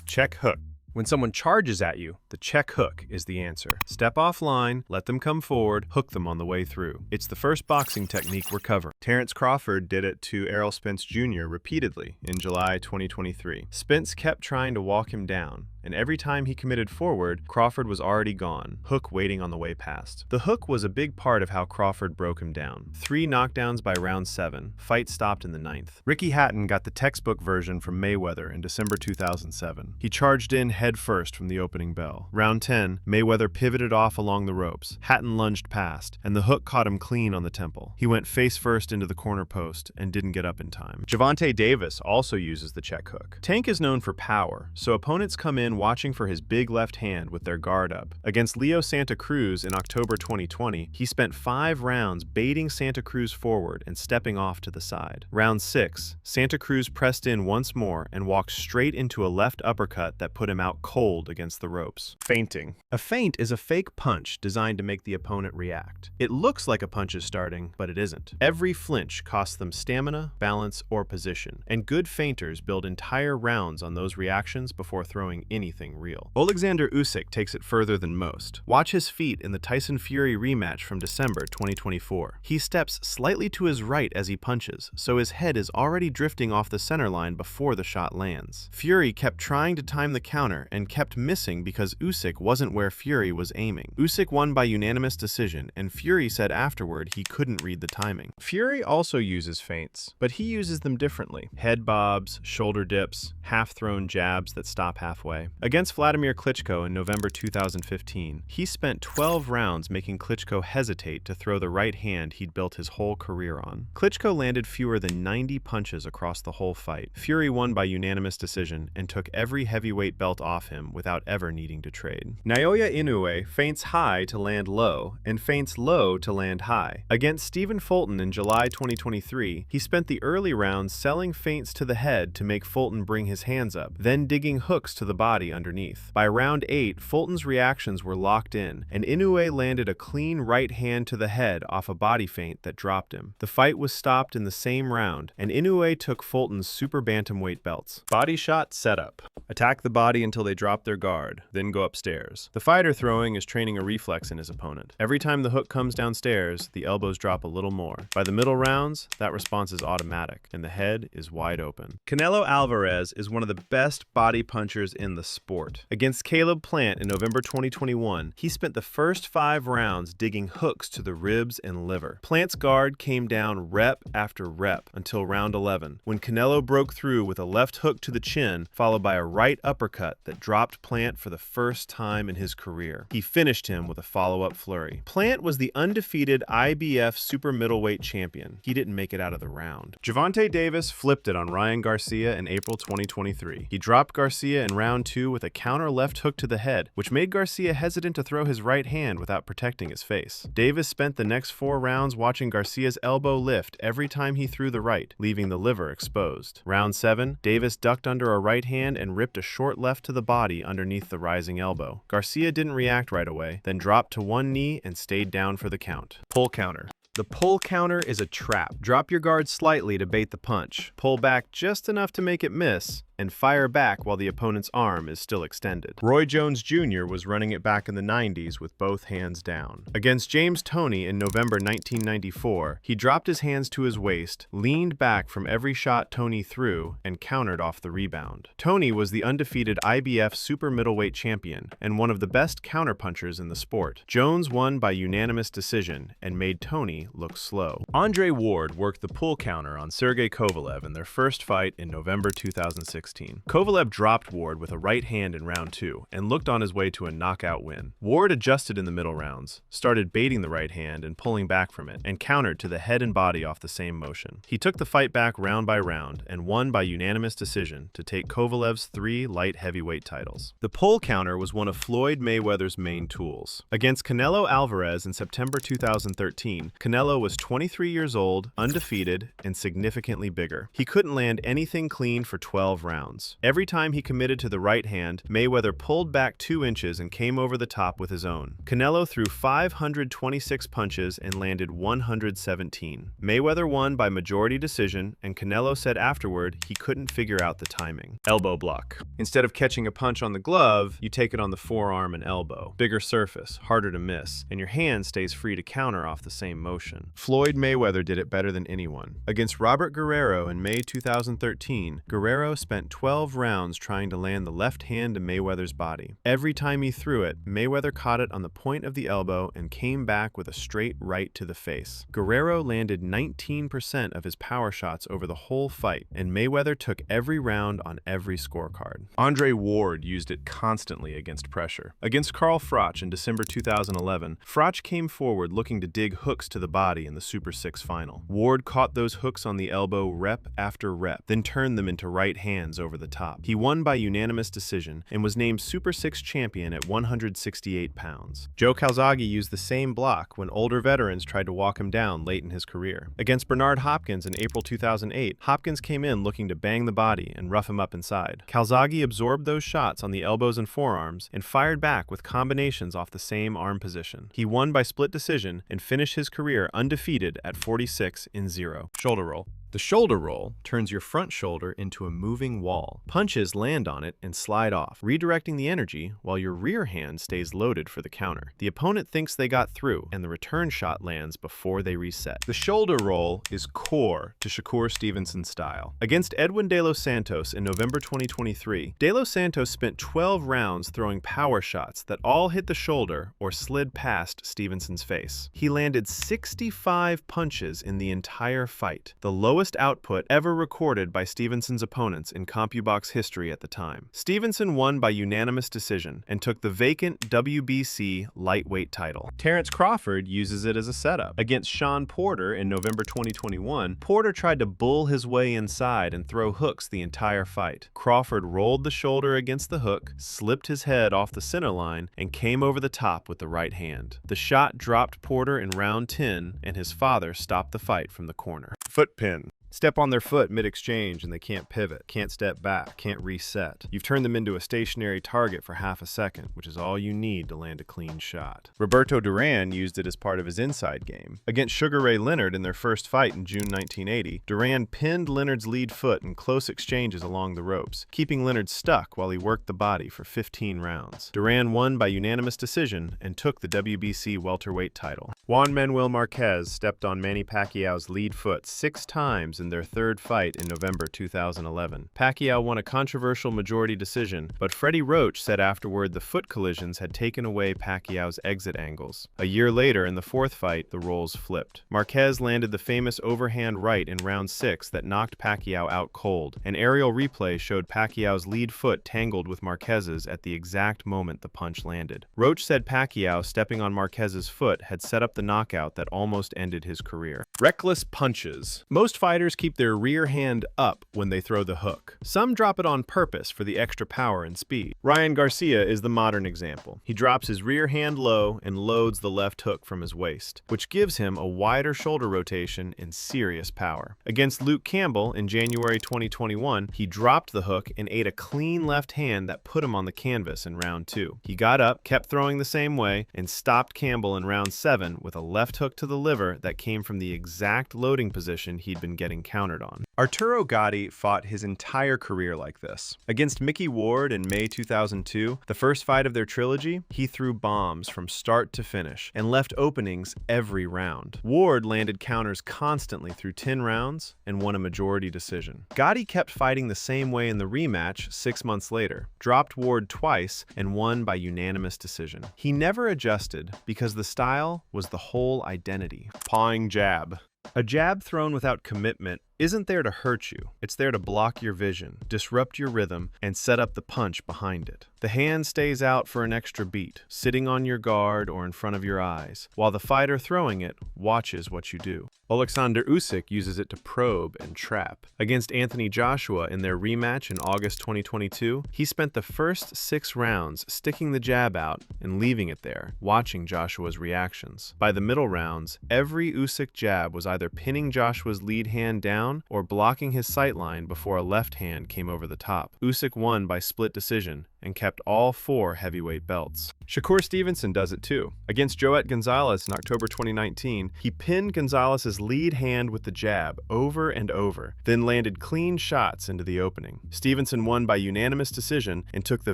Check hook. When someone charges at you, the check hook is the answer. Step offline, let them come forward, hook them on the way through. It's the first boxing technique we're covering. Terrence Crawford did it to Errol Spence Jr. repeatedly in July 2023. Spence kept trying to walk him down, and every time he committed forward, Crawford was already gone, Hook waiting on the way past. The hook was a big part of how Crawford broke him down. 3 knockdowns by round 7. Fight stopped in the 9th. Ricky Hatton got the textbook version from Mayweather in December 2007. He charged in head first from the opening bell. Round 10, Mayweather pivoted off along the ropes. Hatton lunged past, and the hook caught him clean on the temple. He went face first into the corner post and didn't get up in time. Gervonta Davis also uses the check hook. Tank is known for power, so opponents come in watching for his big left hand with their guard up. Against Leo Santa Cruz in October 2020, he spent 5 rounds baiting Santa Cruz forward and stepping off to the side. Round 6, Santa Cruz pressed in once more and walked straight into a left uppercut that put him out cold against the ropes. Feinting. A feint is a fake punch designed to make the opponent react. It looks like a punch is starting, but it isn't. Every flinch costs them stamina, balance, or position, and good feinters build entire rounds on those reactions before throwing anything real. Alexander Usyk takes it further than most. Watch his feet in the Tyson Fury rematch from December 2024. He steps slightly to his right as he punches, so his head is already drifting off the center line before the shot lands. Fury kept trying to time the counter and kept missing because Usyk wasn't where Fury was aiming. Usyk won by unanimous decision, and Fury said afterward he couldn't read the timing. Fury also uses feints, but he uses them differently. Head bobs, shoulder dips, half-thrown jabs that stop halfway. Against Vladimir Klitschko in November 2015, he spent 12 rounds making Klitschko hesitate to throw the right hand he'd built his whole career on. Klitschko landed fewer than 90 punches across the whole fight. Fury won by unanimous decision and took every heavyweight belt off him without ever needing to trade. Naoya Inoue feints high to land low and feints low to land high. Against Stephen Fulton in July 2023, he spent the early rounds selling feints to the head to make Fulton bring his hands up, then digging hooks to the body underneath. By round 8, Fulton's reactions were locked in, and Inoue landed a clean right hand to the head off a body feint that dropped him. The fight was stopped in the same round, and Inoue took Fulton's super bantamweight belts. Body shot setup. Attack the body until they drop their guard, then go upstairs. The fighter throwing is training a reflex in his opponent. Every time the hook comes downstairs, the elbows drop a little more. By the middle rounds, that response is automatic, and the head is wide open. Canelo Alvarez is one of the best body punchers in the sport. Against Caleb Plant in November 2021, he spent the first 5 rounds digging hooks to the ribs and liver. Plant's guard came down rep after rep until round 11, when Canelo broke through with a left hook to the chin, followed by a right uppercut that dropped Plant for the first time in his career. He finished him with a follow-up flurry. Plant was the undefeated IBF super middleweight champion. He didn't make it out of the round. Gervonta Davis flipped it on Ryan Garcia in April 2023. He dropped Garcia in round 2 with a counter left hook to the head, which made Garcia hesitant to throw his right hand without protecting his face. Davis spent the next 4 rounds watching Garcia's elbow lift every time he threw the right, leaving the liver exposed. Round 7, Davis ducked under a right hand and ripped a short left to the body underneath the rising elbow. Garcia didn't react right away, then dropped to one knee and stayed down for the count. Pull counter. The pull counter is a trap. Drop your guard slightly to bait the punch. Pull back just enough to make it miss, and fire back while the opponent's arm is still extended. Roy Jones Jr. was running it back in the 90s with both hands down. Against James Toney in November 1994, he dropped his hands to his waist, leaned back from every shot Toney threw, and countered off the rebound. Toney was the undefeated IBF super middleweight champion and one of the best counterpunchers in the sport. Jones won by unanimous decision and made Toney look slow. Andre Ward worked the pull counter on Sergey Kovalev in their first fight in November 2016. Kovalev dropped Ward with a right hand in round 2 and looked on his way to a knockout win. Ward adjusted in the middle rounds, started baiting the right hand and pulling back from it, and countered to the head and body off the same motion. He took the fight back round by round and won by unanimous decision to take Kovalev's 3 light heavyweight titles. The pull counter was one of Floyd Mayweather's main tools. Against Canelo Alvarez in September 2013, Canelo was 23 years old, undefeated, and significantly bigger. He couldn't land anything clean for 12 rounds. Every time he committed to the right hand, Mayweather pulled back 2 inches and came over the top with his own. Canelo threw 526 punches and landed 117. Mayweather won by majority decision, and Canelo said afterward he couldn't figure out the timing. Elbow block. Instead of catching a punch on the glove, you take it on the forearm and elbow. Bigger surface, harder to miss, and your hand stays free to counter off the same motion. Floyd Mayweather did it better than anyone. Against Robert Guerrero in May 2013, Guerrero spent spent 12 rounds trying to land the left hand to Mayweather's body. Every time he threw it, Mayweather caught it on the point of the elbow and came back with a straight right to the face. Guerrero landed 19% of his power shots over the whole fight, and Mayweather took every round on every scorecard. Andre Ward used it constantly against pressure. Against Carl Froch in December 2011, Froch came forward looking to dig hooks to the body in the Super 6 final. Ward caught those hooks on the elbow rep after rep, then turned them into right hands over the top. He won by unanimous decision and was named Super 6 champion at 168 pounds. Joe Calzaghe used the same block when older veterans tried to walk him down late in his career. Against Bernard Hopkins in April 2008, Hopkins came in looking to bang the body and rough him up inside. Calzaghe absorbed those shots on the elbows and forearms and fired back with combinations off the same arm position. He won by split decision and finished his career undefeated at 46-0. Shoulder roll. The shoulder roll turns your front shoulder into a moving wall. Punches land on it and slide off, redirecting the energy while your rear hand stays loaded for the counter. The opponent thinks they got through, and the return shot lands before they reset. The shoulder roll is core to Shakur Stevenson's style. Against Edwin De Los Santos in November 2023, De Los Santos spent 12 rounds throwing power shots that all hit the shoulder or slid past Stevenson's face. He landed 65 punches in the entire fight, the lowest output ever recorded by Stevenson's opponents in CompuBox history at the time. Stevenson won by unanimous decision and took the vacant WBC lightweight title. Terrence Crawford uses it as a setup. Against Sean Porter in November 2021, Porter tried to bull his way inside and throw hooks the entire fight. Crawford rolled the shoulder against the hook, slipped his head off the center line, and came over the top with the right hand. The shot dropped Porter in round 10, and his father stopped the fight from the corner. Foot pin. Step on their foot mid-exchange and they can't pivot, can't step back, can't reset. You've turned them into a stationary target for half a second, which is all you need to land a clean shot. Roberto Duran used it as part of his inside game. Against Sugar Ray Leonard in their first fight in June 1980, Duran pinned Leonard's lead foot in close exchanges along the ropes, keeping Leonard stuck while he worked the body for 15 rounds. Duran won by unanimous decision and took the WBC welterweight title. Juan Manuel Marquez stepped on Manny Pacquiao's lead foot 6 times in their third fight in November 2011. Pacquiao won a controversial majority decision, but Freddie Roach said afterward the foot collisions had taken away Pacquiao's exit angles. A year later, in the fourth fight, the roles flipped. Marquez landed the famous overhand right in round 6 that knocked Pacquiao out cold. An aerial replay showed Pacquiao's lead foot tangled with Marquez's at the exact moment the punch landed. Roach said Pacquiao stepping on Marquez's foot had set up the knockout that almost ended his career. Reckless punches. Most fighters keep their rear hand up when they throw the hook. Some drop it on purpose for the extra power and speed. Ryan Garcia is the modern example. He drops his rear hand low and loads the left hook from his waist, which gives him a wider shoulder rotation and serious power. Against Luke Campbell in January 2021, he dropped the hook and ate a clean left hand that put him on the canvas in round 2. He got up, kept throwing the same way, and stopped Campbell in round 7 with a left hook to the liver that came from the exact loading position he'd been getting countered on. Arturo Gatti fought his entire career like this. Against Mickey Ward in May 2002, the first fight of their trilogy, he threw bombs from start to finish and left openings every round. Ward landed counters constantly through 10 rounds and won a majority decision. Gatti kept fighting the same way in the rematch 6 months later, dropped Ward twice, and won by unanimous decision. He never adjusted because the style was the whole identity. Pawing jab. A jab thrown without commitment isn't there to hurt you. It's there to block your vision, disrupt your rhythm, and set up the punch behind it. The hand stays out for an extra beat, sitting on your guard or in front of your eyes, while the fighter throwing it watches what you do. Alexander Usyk uses it to probe and trap. Against Anthony Joshua in their rematch in August 2022, he spent the first 6 rounds sticking the jab out and leaving it there, watching Joshua's reactions. By the middle rounds, every Usyk jab was either pinning Joshua's lead hand down or blocking his sightline before a left hand came over the top. Usyk won by split decision and kept all 4 heavyweight belts. Shakur Stevenson does it too. Against Joet Gonzalez in October 2019, he pinned Gonzalez's lead hand with the jab over and over, then landed clean shots into the opening. Stevenson won by unanimous decision and took the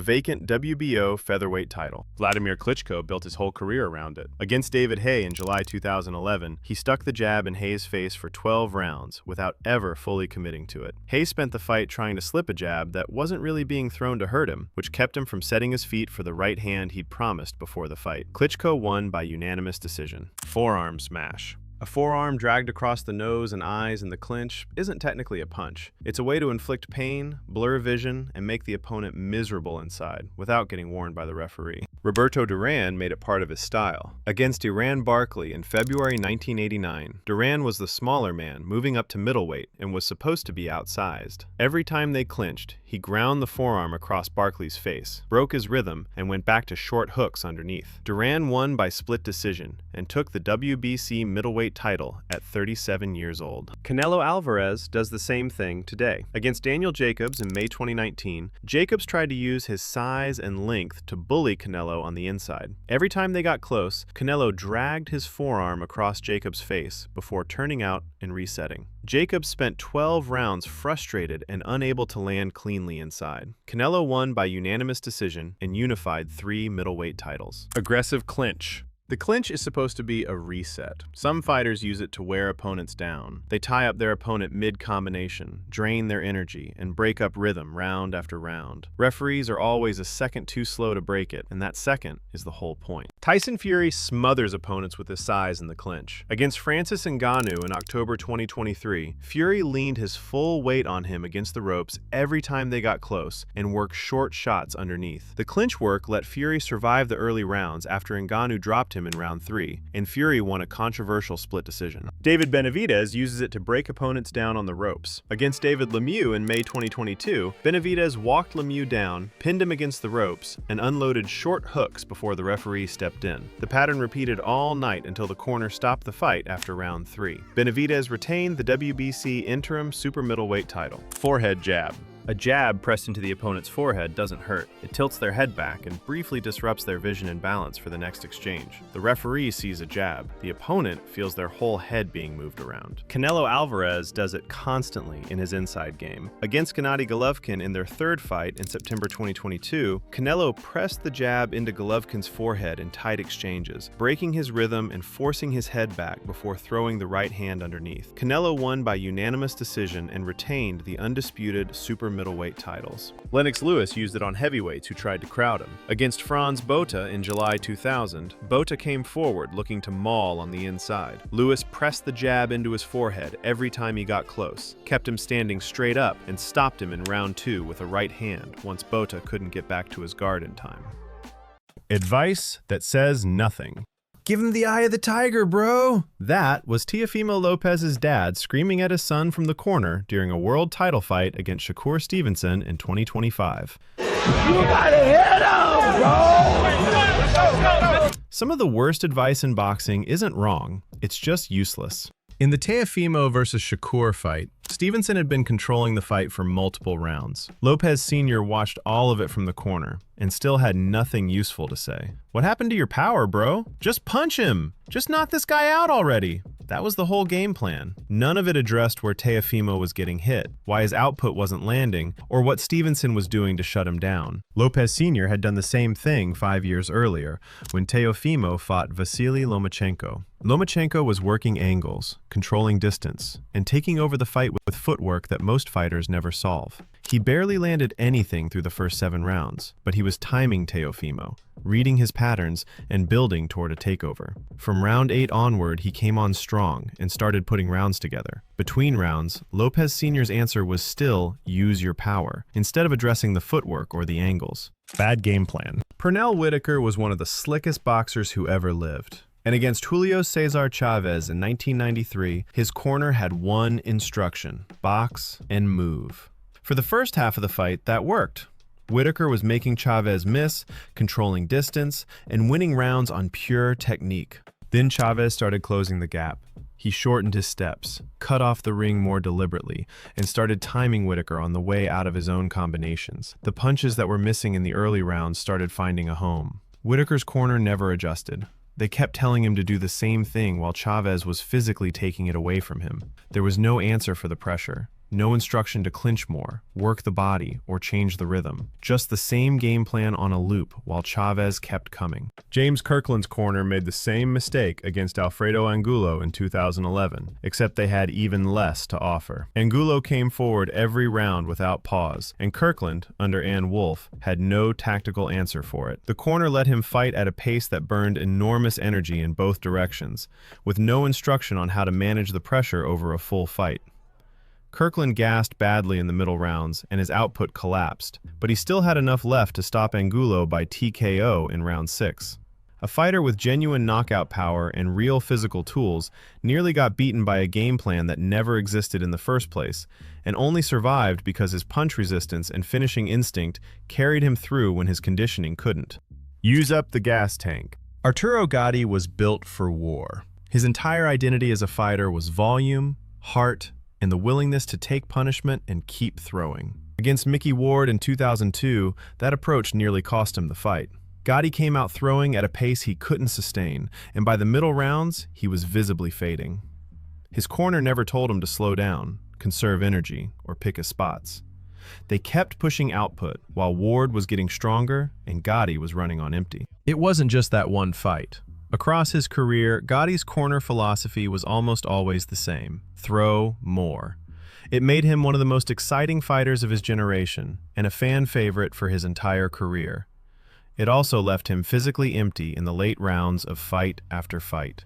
vacant WBO featherweight title. Vladimir Klitschko built his whole career around it. Against David Haye in July 2011, he stuck the jab in Haye's face for 12 rounds without ever fully committing to it. Haye spent the fight trying to slip a jab that wasn't really being thrown to hurt him, which kept him from setting his feet for the right hand he'd promised before the fight. Klitschko won by unanimous decision. Forearm smash. A forearm dragged across the nose and eyes in the clinch isn't technically a punch. It's a way to inflict pain, blur vision, and make the opponent miserable inside without getting warned by the referee. Roberto Duran made it part of his style. Against Iran Barkley in February 1989, Duran was the smaller man moving up to middleweight and was supposed to be outsized. Every time they clinched, he ground the forearm across Barkley's face, broke his rhythm, and went back to short hooks underneath. Duran won by split decision and took the WBC middleweight title at 37 years old. Canelo Alvarez does the same thing today. Against Daniel Jacobs in May 2019, Jacobs tried to use his size and length to bully Canelo on the inside. Every time they got close, Canelo dragged his forearm across Jacobs' face before turning out and resetting. Jacobs spent 12 rounds frustrated and unable to land cleanly inside. Canelo won by unanimous decision and unified 3 middleweight titles. Aggressive clinch. The clinch is supposed to be a reset. Some fighters use it to wear opponents down. They tie up their opponent mid-combination, drain their energy, and break up rhythm round after round. Referees are always a second too slow to break it, and that second is the whole point. Tyson Fury smothers opponents with his size in the clinch. Against Francis Ngannou in October 2023, Fury leaned his full weight on him against the ropes every time they got close and worked short shots underneath. The clinch work let Fury survive the early rounds after Ngannou dropped him in round 3, and Fury won a controversial split decision. David Benavidez uses it to break opponents down on the ropes. Against David Lemieux in May 2022, Benavidez walked Lemieux down, pinned him against the ropes, and unloaded short hooks before the referee stepped in. The pattern repeated all night until the corner stopped the fight after round 3. Benavidez retained the WBC interim super middleweight title. Forehead jab. A jab pressed into the opponent's forehead doesn't hurt. It tilts their head back and briefly disrupts their vision and balance for the next exchange. The referee sees a jab. The opponent feels their whole head being moved around. Canelo Alvarez does it constantly in his inside game. Against Gennady Golovkin in their 3rd fight in September 2022, Canelo pressed the jab into Golovkin's forehead in tight exchanges, breaking his rhythm and forcing his head back before throwing the right hand underneath. Canelo won by unanimous decision and retained the undisputed super middleweight titles. Lennox Lewis used it on heavyweights who tried to crowd him. Against Franz Botha in July 2000, Botha came forward looking to maul on the inside. Lewis pressed the jab into his forehead every time he got close, kept him standing straight up, and stopped him in round 2 with a right hand once Botha couldn't get back to his guard in time. Advice that says nothing. Give him the eye of the tiger, bro! That was Teofimo Lopez's dad screaming at his son from the corner during a world title fight against Shakur Stevenson in 2025. You gotta hit him, bro! Some of the worst advice in boxing isn't wrong, it's just useless. In the Teofimo versus Shakur fight, Stevenson had been controlling the fight for multiple rounds. Lopez Sr. watched all of it from the corner and still had nothing useful to say. What happened to your power, bro? Just punch him! Just knock this guy out already! That was the whole game plan. None of it addressed where Teofimo was getting hit, why his output wasn't landing, or what Stevenson was doing to shut him down. Lopez Sr. had done the same thing 5 years earlier, when Teofimo fought Vasily Lomachenko. Lomachenko was working angles, controlling distance, and taking over the fight with footwork that most fighters never solve. He barely landed anything through the first 7 rounds, but he was timing Teofimo, reading his patterns, and building toward a takeover. From round 8 onward, he came on strong and started putting rounds together. Between rounds, Lopez Sr.'s answer was still use your power, instead of addressing the footwork or the angles. Bad game plan. Pernell Whitaker was one of the slickest boxers who ever lived. And against Julio Cesar Chavez in 1993, his corner had one instruction: box and move. For the first half of the fight, that worked. Whitaker was making Chavez miss, controlling distance, and winning rounds on pure technique. Then Chavez started closing the gap. He shortened his steps, cut off the ring more deliberately, and started timing Whitaker on the way out of his own combinations. The punches that were missing in the early rounds started finding a home. Whitaker's corner never adjusted. They kept telling him to do the same thing while Chavez was physically taking it away from him. There was no answer for the pressure. No instruction to clinch more, work the body, or change the rhythm. Just the same game plan on a loop while Chavez kept coming. James Kirkland's corner made the same mistake against Alfredo Angulo in 2011, except they had even less to offer. Angulo came forward every round without pause, and Kirkland, under Ann Wolfe, had no tactical answer for it. The corner let him fight at a pace that burned enormous energy in both directions, with no instruction on how to manage the pressure over a full fight. Kirkland gassed badly in the middle rounds, and his output collapsed, but he still had enough left to stop Angulo by TKO in round 6. A fighter with genuine knockout power and real physical tools nearly got beaten by a game plan that never existed in the first place, and only survived because his punch resistance and finishing instinct carried him through when his conditioning couldn't. Use up the gas tank. Arturo Gatti was built for war. His entire identity as a fighter was volume, heart, and the willingness to take punishment and keep throwing. Against Mickey Ward in 2002, that approach nearly cost him the fight. Gatti came out throwing at a pace he couldn't sustain, and by the middle rounds, he was visibly fading. His corner never told him to slow down, conserve energy, or pick his spots. They kept pushing output while Ward was getting stronger and Gatti was running on empty. It wasn't just that one fight. Across his career, Gotti's corner philosophy was almost always the same: throw more. It made him one of the most exciting fighters of his generation and a fan favorite for his entire career. It also left him physically empty in the late rounds of fight after fight.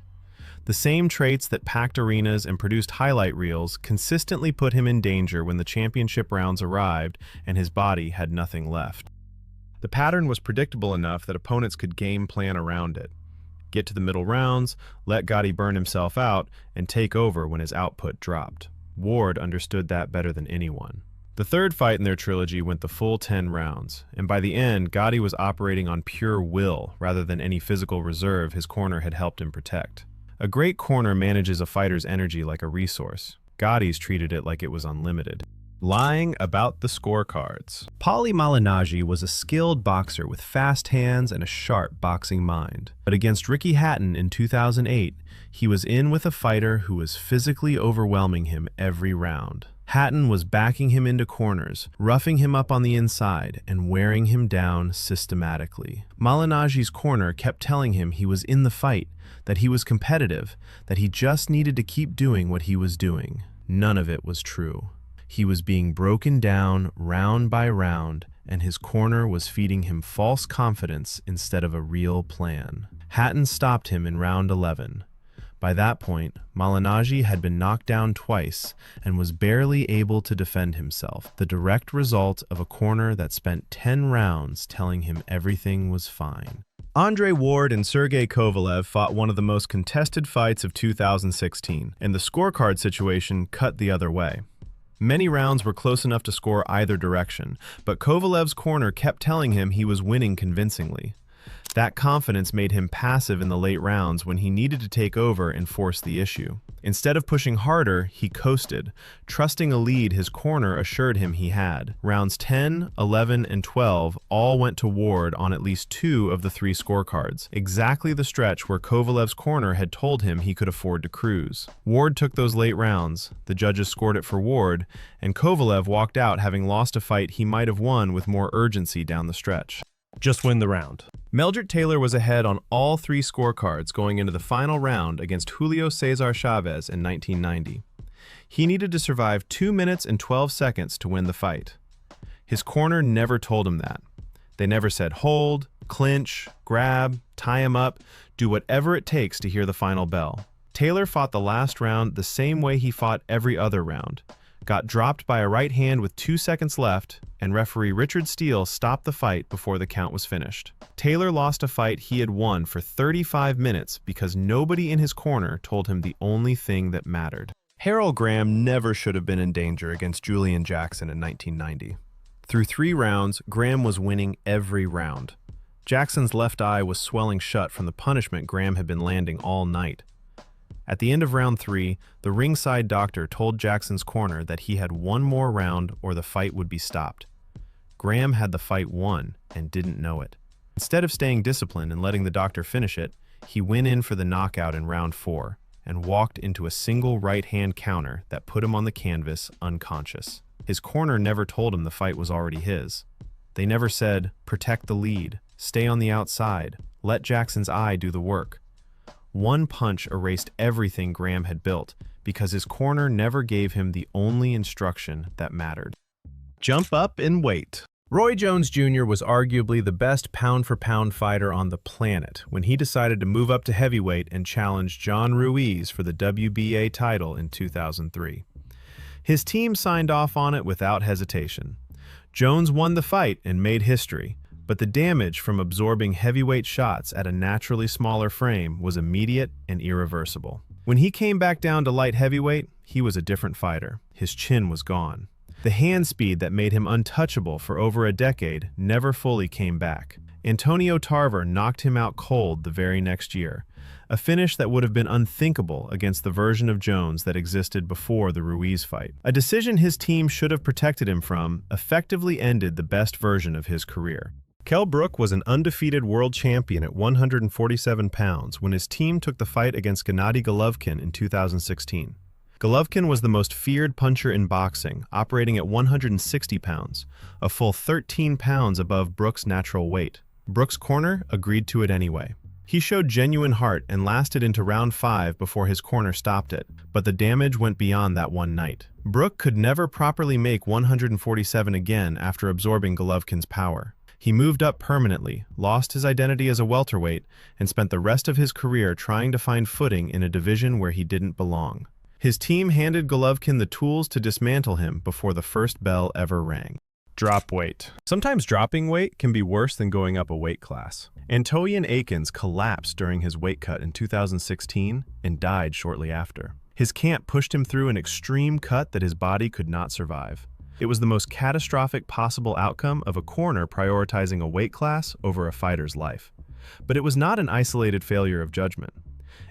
The same traits that packed arenas and produced highlight reels consistently put him in danger when the championship rounds arrived and his body had nothing left. The pattern was predictable enough that opponents could game plan around it. Get to the middle rounds, let Gatti burn himself out, and take over when his output dropped. Ward understood that better than anyone. The third fight in their trilogy went the full 10 rounds, and by the end, Gatti was operating on pure will rather than any physical reserve his corner had helped him protect. A great corner manages a fighter's energy like a resource. Gotti's treated it like it was unlimited. Lying about the scorecards. Paulie Malignaggi was a skilled boxer with fast hands and a sharp boxing mind. But against Ricky Hatton in 2008, he was in with a fighter who was physically overwhelming him every round. Hatton was backing him into corners, roughing him up on the inside, and wearing him down systematically. Malignaggi's corner kept telling him he was in the fight, that he was competitive, that he just needed to keep doing what he was doing. None of it was true. He was being broken down round by round, and his corner was feeding him false confidence instead of a real plan. Hatton stopped him in round 11. By that point, Malignaggi had been knocked down twice and was barely able to defend himself, the direct result of a corner that spent 10 rounds telling him everything was fine. Andre Ward and Sergey Kovalev fought one of the most contested fights of 2016, and the scorecard situation cut the other way. Many rounds were close enough to score either direction, but Kovalev's corner kept telling him he was winning convincingly. That confidence made him passive in the late rounds when he needed to take over and force the issue. Instead of pushing harder, he coasted, trusting a lead his corner assured him he had. Rounds 10, 11, and 12 all went to Ward on at least 2 of the 3 scorecards, exactly the stretch where Kovalev's corner had told him he could afford to cruise. Ward took those late rounds, the judges scored it for Ward, and Kovalev walked out having lost a fight he might have won with more urgency down the stretch. Just win the round. Meldrick Taylor was ahead on all 3 scorecards going into the final round against Julio Cesar Chavez in 1990. He needed to survive 2 minutes and 12 seconds to win the fight. His corner never told him that. They never said hold, clinch, grab, tie him up, do whatever it takes to hear the final bell. Taylor fought the last round the same way he fought every other round. Got dropped by a right hand with 2 seconds left, and referee Richard Steele stopped the fight before the count was finished. Taylor lost a fight he had won for 35 minutes because nobody in his corner told him the only thing that mattered. Harold Graham never should have been in danger against Julian Jackson in 1990. Through 3 rounds, Graham was winning every round. Jackson's left eye was swelling shut from the punishment Graham had been landing all night. At the end of round 3, the ringside doctor told Jackson's corner that he had one more round or the fight would be stopped. Graham had the fight won and didn't know it. Instead of staying disciplined and letting the doctor finish it, he went in for the knockout in round 4 and walked into a single right-hand counter that put him on the canvas unconscious. His corner never told him the fight was already his. They never said, protect the lead, stay on the outside, let Jackson's eye do the work. One punch erased everything Graham had built because his corner never gave him the only instruction that mattered. Jump up and wait. Roy Jones Jr. was arguably the best pound-for-pound fighter on the planet when he decided to move up to heavyweight and challenge John Ruiz for the WBA title in 2003. His team signed off on it without hesitation. Jones won the fight and made history, but the damage from absorbing heavyweight shots at a naturally smaller frame was immediate and irreversible. When he came back down to light heavyweight, he was a different fighter. His chin was gone. The hand speed that made him untouchable for over a decade never fully came back. Antonio Tarver knocked him out cold the very next year, a finish that would have been unthinkable against the version of Jones that existed before the Ruiz fight. A decision his team should have protected him from effectively ended the best version of his career. Kell Brook was an undefeated world champion at 147 pounds when his team took the fight against Gennady Golovkin in 2016. Golovkin was the most feared puncher in boxing, operating at 160 pounds, a full 13 pounds above Brook's natural weight. Brook's corner agreed to it anyway. He showed genuine heart and lasted into round 5 before his corner stopped it, but the damage went beyond that one night. Brook could never properly make 147 again after absorbing Golovkin's power. He moved up permanently, lost his identity as a welterweight, and spent the rest of his career trying to find footing in a division where he didn't belong. His team handed Golovkin the tools to dismantle him before the first bell ever rang. Drop weight. Sometimes dropping weight can be worse than going up a weight class. Antoine Akins collapsed during his weight cut in 2016 and died shortly after. His camp pushed him through an extreme cut that his body could not survive. It was the most catastrophic possible outcome of a corner prioritizing a weight class over a fighter's life. But it was not an isolated failure of judgment.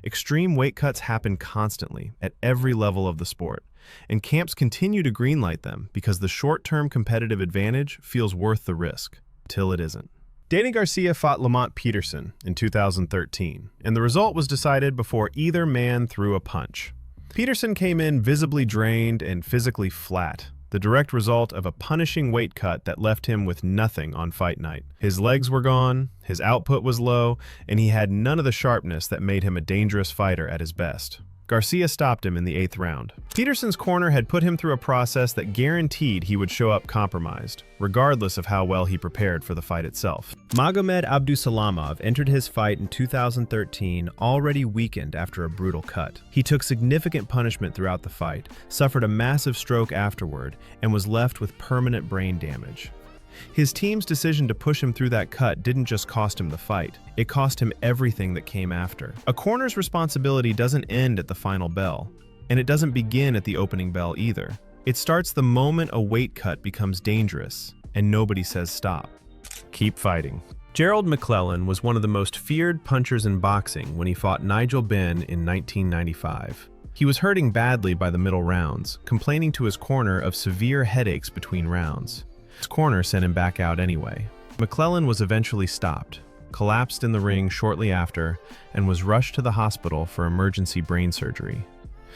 Extreme weight cuts happen constantly at every level of the sport, and camps continue to greenlight them because the short-term competitive advantage feels worth the risk, till it isn't. Danny Garcia fought Lamont Peterson in 2013, and the result was decided before either man threw a punch. Peterson came in visibly drained and physically flat, the direct result of a punishing weight cut that left him with nothing on fight night. His legs were gone, his output was low, and he had none of the sharpness that made him a dangerous fighter at his best. Garcia stopped him in the 8th round. Peterson's corner had put him through a process that guaranteed he would show up compromised, regardless of how well he prepared for the fight itself. Magomed Abdusalamov entered his fight in 2013 already weakened after a brutal cut. He took significant punishment throughout the fight, suffered a massive stroke afterward, and was left with permanent brain damage. His team's decision to push him through that cut didn't just cost him the fight, it cost him everything that came after. A corner's responsibility doesn't end at the final bell, and it doesn't begin at the opening bell either. It starts the moment a weight cut becomes dangerous, and nobody says stop. Keep fighting. Gerald McClellan was one of the most feared punchers in boxing when he fought Nigel Benn in 1995. He was hurting badly by the middle rounds, complaining to his corner of severe headaches between rounds. His corner sent him back out anyway. McClellan was eventually stopped, collapsed in the ring shortly after, and was rushed to the hospital for emergency brain surgery.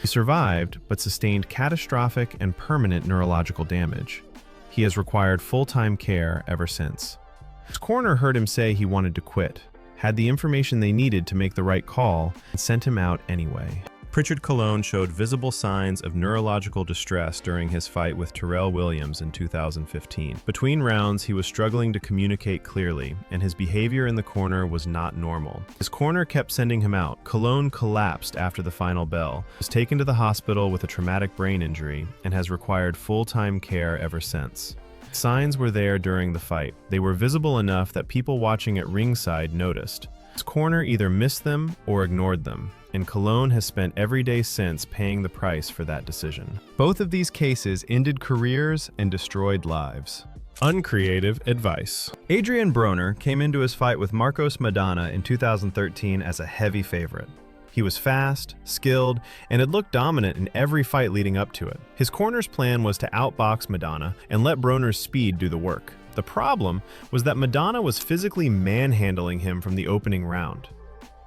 He survived, but sustained catastrophic and permanent neurological damage. He has required full-time care ever since. His corner heard him say he wanted to quit, had the information they needed to make the right call, and sent him out anyway. Pritchard Colon showed visible signs of neurological distress during his fight with Terrell Williams in 2015. Between rounds, he was struggling to communicate clearly, and his behavior in the corner was not normal. His corner kept sending him out. Colon collapsed after the final bell, was taken to the hospital with a traumatic brain injury, and has required full-time care ever since. Signs were there during the fight. They were visible enough that people watching at ringside noticed. His corner either missed them or ignored them, and Colon has spent every day since paying the price for that decision. Both of these cases ended careers and destroyed lives. Uncreative advice. Adrian Broner came into his fight with Marcos Maidana in 2013 as a heavy favorite. He was fast, skilled, and had looked dominant in every fight leading up to it. His corner's plan was to outbox Maidana and let Broner's speed do the work. The problem was that Maidana was physically manhandling him from the opening round.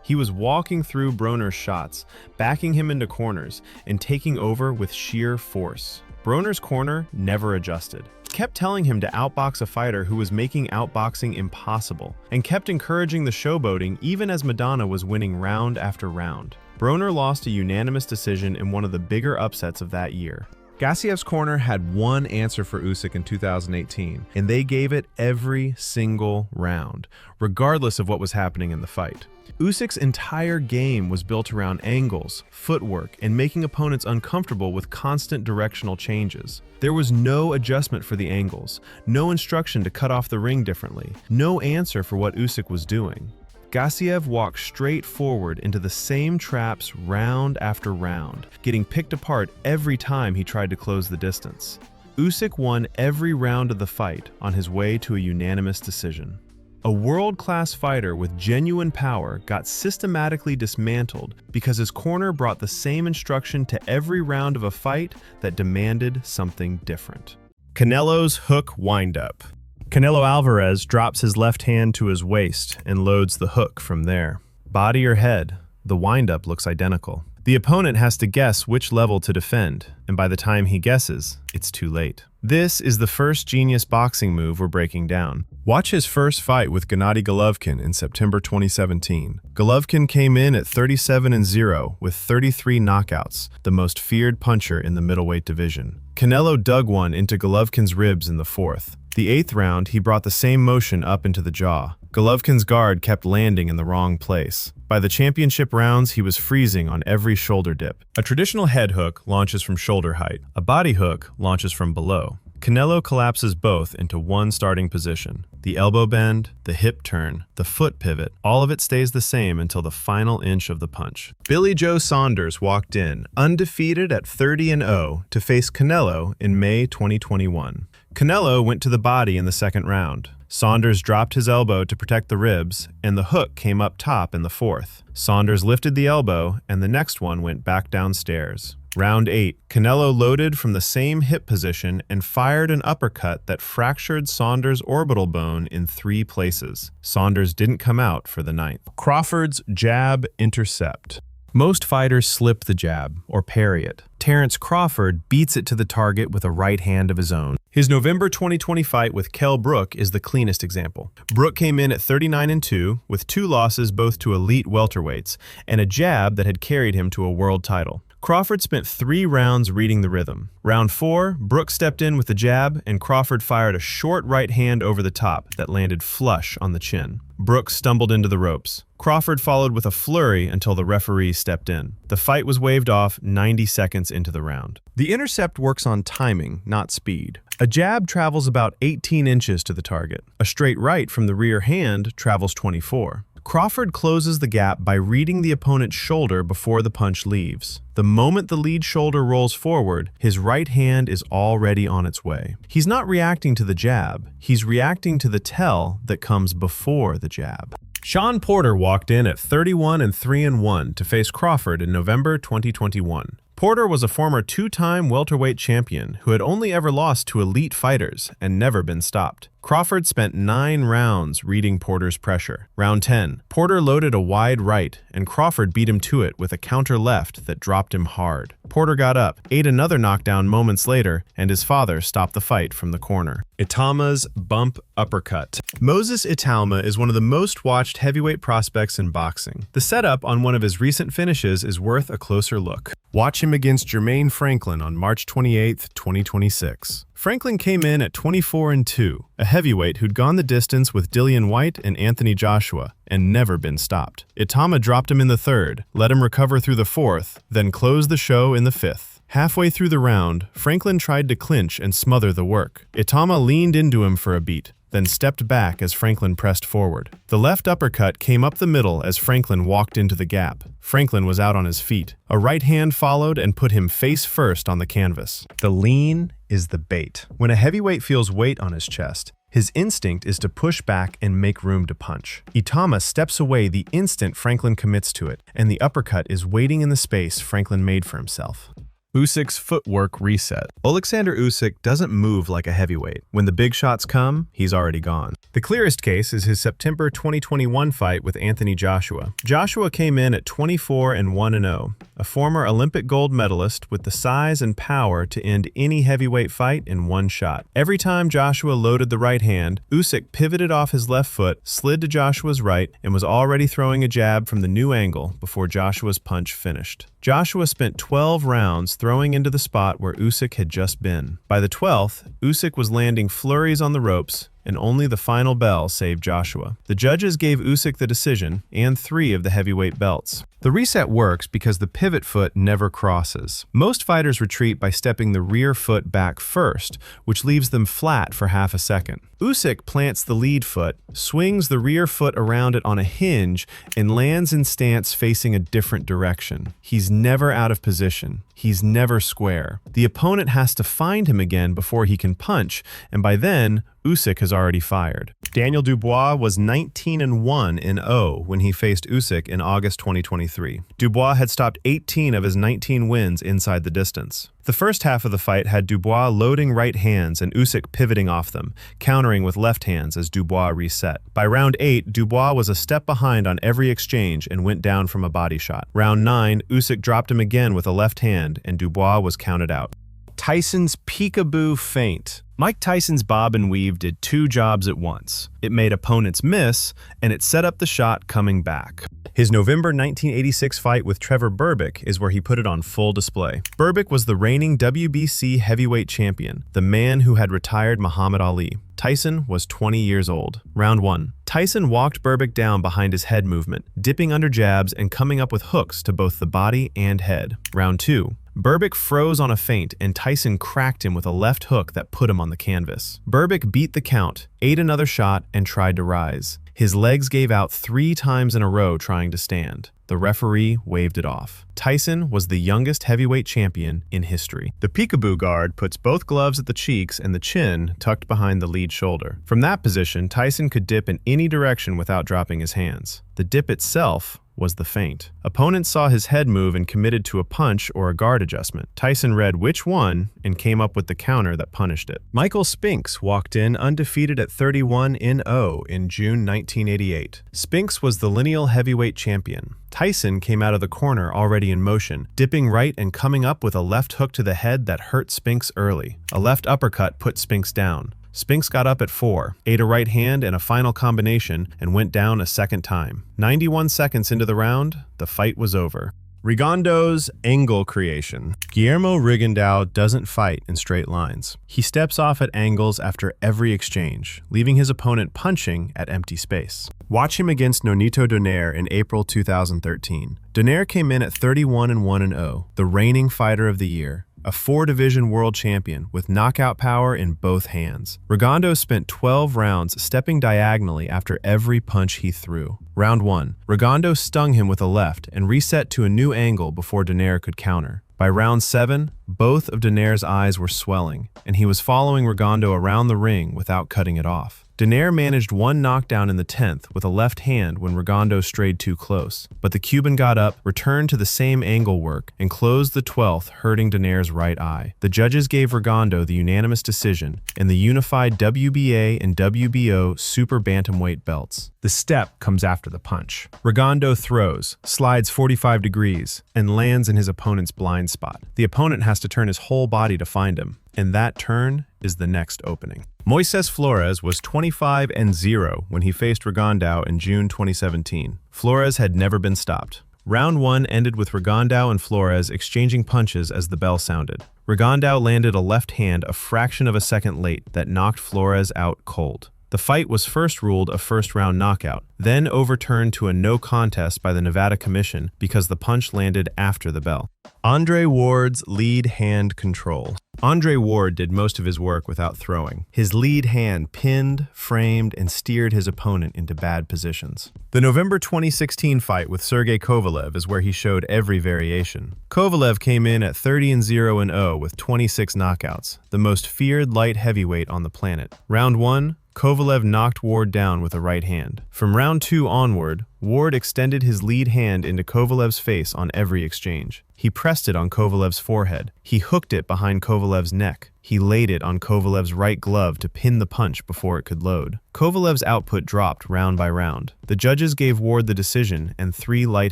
He was walking through Broner's shots, backing him into corners, and taking over with sheer force. Broner's corner never adjusted, kept telling him to outbox a fighter who was making outboxing impossible, and kept encouraging the showboating even as Maidana was winning round after round. Broner lost a unanimous decision in one of the bigger upsets of that year. Gassiev's corner had one answer for Usyk in 2018, and they gave it every single round, regardless of what was happening in the fight. Usyk's entire game was built around angles, footwork, and making opponents uncomfortable with constant directional changes. There was no adjustment for the angles, no instruction to cut off the ring differently, no answer for what Usyk was doing. Gassiev walked straight forward into the same traps round after round, getting picked apart every time he tried to close the distance. Usyk won every round of the fight on his way to a unanimous decision. A world-class fighter with genuine power got systematically dismantled because his corner brought the same instruction to every round of a fight that demanded something different. Canelo's hook windup. Canelo Alvarez drops his left hand to his waist and loads the hook from there. Body or head, the windup looks identical. The opponent has to guess which level to defend, and by the time he guesses, it's too late. This is the first genius boxing move we're breaking down. Watch his first fight with Gennady Golovkin in September 2017. Golovkin came in at 37-0 with 33 knockouts, the most feared puncher in the middleweight division. Canelo dug one into Golovkin's ribs in the fourth. The eighth round, he brought the same motion up into the jaw. Golovkin's guard kept landing in the wrong place. By the championship rounds, he was freezing on every shoulder dip. A traditional head hook launches from shoulder height. A body hook launches from below. Canelo collapses both into one starting position. The elbow bend, the hip turn, the foot pivot, all of it stays the same until the final inch of the punch. Billy Joe Saunders walked in, undefeated at 30-0, to face Canelo in May 2021. Canelo went to the body in the second round. Saunders dropped his elbow to protect the ribs, and the hook came up top in the fourth. Saunders lifted the elbow, and the next one went back downstairs. Round 8, Canelo loaded from the same hip position and fired an uppercut that fractured Saunders' orbital bone in 3 places. Saunders didn't come out for the 9th. Crawford's jab intercept. Most fighters slip the jab, or parry it. Terence Crawford beats it to the target with a right hand of his own. His November 2020 fight with Kell Brook is the cleanest example. Brook came in at 39-2, with 2 losses both to elite welterweights, and a jab that had carried him to a world title. Crawford spent 3 rounds reading the rhythm. Round 4, Brook stepped in with the jab, and Crawford fired a short right hand over the top that landed flush on the chin. Brook stumbled into the ropes. Crawford followed with a flurry until the referee stepped in. The fight was waved off 90 seconds into the round. The intercept works on timing, not speed. A jab travels about 18 inches to the target. A straight right from the rear hand travels 24. Crawford closes the gap by reading the opponent's shoulder before the punch leaves. The moment the lead shoulder rolls forward, his right hand is already on its way. He's not reacting to the jab, he's reacting to the tell that comes before the jab. Sean Porter walked in at 31-3-1 to face Crawford in November 2021. Porter was a former 2-time welterweight champion who had only ever lost to elite fighters and never been stopped. Crawford spent 9 rounds reading Porter's pressure. Round 10, Porter loaded a wide right, and Crawford beat him to it with a counter left that dropped him hard. Porter got up, ate another knockdown moments later, and his father stopped the fight from the corner. Itama's bump uppercut. Moses Italma is one of the most watched heavyweight prospects in boxing. The setup on one of his recent finishes is worth a closer look. Watch him against Jermaine Franklin on March 28, 2026. Franklin came in at 24-2, a heavyweight who'd gone the distance with Dillian Whyte and Anthony Joshua and never been stopped. Itama dropped him in the 3rd, let him recover through the 4th, then closed the show in the 5th. Halfway through the round, Franklin tried to clinch and smother the work. Itama leaned into him for a beat, then stepped back as Franklin pressed forward. The left uppercut came up the middle as Franklin walked into the gap. Franklin was out on his feet. A right hand followed and put him face first on the canvas. The lean is the bait. When a heavyweight feels weight on his chest, His instinct is to push back and make room to punch. Itama steps away the instant Franklin commits to it, and the uppercut is waiting in the space Franklin made for himself. Usyk's footwork reset. Oleksandr Usyk doesn't move like a heavyweight. When the big shots come, he's already gone. The clearest case is his September 2021 fight with Anthony Joshua. Joshua came in at 24-1-0, a former Olympic gold medalist with the size and power to end any heavyweight fight in one shot. Every time Joshua loaded the right hand, Usyk pivoted off his left foot, slid to Joshua's right, and was already throwing a jab from the new angle before Joshua's punch finished. Joshua spent 12 rounds throwing into the spot where Usyk had just been. By the 12th, Usyk was landing flurries on the ropes, and only the final bell saved Joshua. The judges gave Usyk the decision and 3 of the heavyweight belts. The reset works because the pivot foot never crosses. Most fighters retreat by stepping the rear foot back first, which leaves them flat for half a second. Usyk plants the lead foot, swings the rear foot around it on a hinge, and lands in stance facing a different direction. He's never out of position. He's never square. The opponent has to find him again before he can punch, and by then, Usyk has already fired. Daniel Dubois was 19-1-0 when he faced Usyk in August 2023. Dubois had stopped 18 of his 19 wins inside the distance. The first half of the fight had Dubois loading right hands and Usyk pivoting off them, countering with left hands as Dubois reset. By round 8, Dubois was a step behind on every exchange and went down from a body shot. Round 9, Usyk dropped him again with a left hand and Dubois was counted out. Tyson's peekaboo feint. Mike Tyson's bob and weave did 2 jobs at once. It made opponents miss, and it set up the shot coming back. His November 1986 fight with Trevor Berbick is where he put it on full display. Berbick was the reigning WBC heavyweight champion, the man who had retired Muhammad Ali. Tyson was 20 years old. Round 1. Tyson walked Berbick down behind his head movement, dipping under jabs and coming up with hooks to both the body and head. Round 2. Berbick froze on a feint and Tyson cracked him with a left hook that put him on the canvas. Berbick beat the count, ate another shot, and tried to rise. His legs gave out 3 times in a row trying to stand. The referee waved it off. Tyson was the youngest heavyweight champion in history. The peekaboo guard puts both gloves at the cheeks and the chin tucked behind the lead shoulder. From that position, Tyson could dip in any direction without dropping his hands. The dip itself was the feint. Opponents saw his head move and committed to a punch or a guard adjustment. Tyson read which one and came up with the counter that punished it. Michael Spinks walked in undefeated at 31-0 in June 1988. Spinks was the lineal heavyweight champion. Tyson came out of the corner already in motion, dipping right and coming up with a left hook to the head that hurt Spinks early. A left uppercut put Spinks down. Spinks got up at 4, ate a right hand and a final combination, and went down a second time. 91 seconds into the round, the fight was over. Rigondeaux's angle creation. Guillermo Rigondeaux doesn't fight in straight lines. He steps off at angles after every exchange, leaving his opponent punching at empty space. Watch him against Nonito Donaire in April 2013. Donaire came in at 31-1-0, the reigning fighter of the year, a 4-division world champion with knockout power in both hands. Rigondeaux spent 12 rounds stepping diagonally after every punch he threw. Round 1. Rigondeaux stung him with a left and reset to a new angle before Donaire could counter. By round 7, both of Donaire's eyes were swelling, and he was following Rigondeaux around the ring without cutting it off. Donaire managed one knockdown in the 10th with a left hand when Rigondeaux strayed too close, but the Cuban got up, returned to the same angle work, and closed the 12th, hurting Donaire's right eye. The judges gave Rigondeaux the unanimous decision in the unified WBA and WBO super bantamweight belts. The step comes after the punch. Rigondeaux throws, slides 45 degrees, and lands in his opponent's blind spot. The opponent has to turn his whole body to find him, and that turn is the next opening. Moises Flores was 25-0 when he faced Rigondeaux in June 2017. Flores had never been stopped. Round 1 ended with Rigondeaux and Flores exchanging punches as the bell sounded. Rigondeaux landed a left hand a fraction of a second late that knocked Flores out cold. The fight was first ruled a first-round knockout, then overturned to a no contest by the Nevada Commission because the punch landed after the bell. Andre Ward's lead hand control. Andre Ward did most of his work without throwing. His lead hand pinned, framed, and steered his opponent into bad positions. The November 2016 fight with Sergey Kovalev is where he showed every variation. Kovalev came in at 30-0 with 26 knockouts, the most feared light heavyweight on the planet. Round 1, Kovalev knocked Ward down with a right hand. From round 2 onward, Ward extended his lead hand into Kovalev's face on every exchange. He pressed it on Kovalev's forehead. He hooked it behind Kovalev's neck. He laid it on Kovalev's right glove to pin the punch before it could load. Kovalev's output dropped round by round. The judges gave Ward the decision and 3 light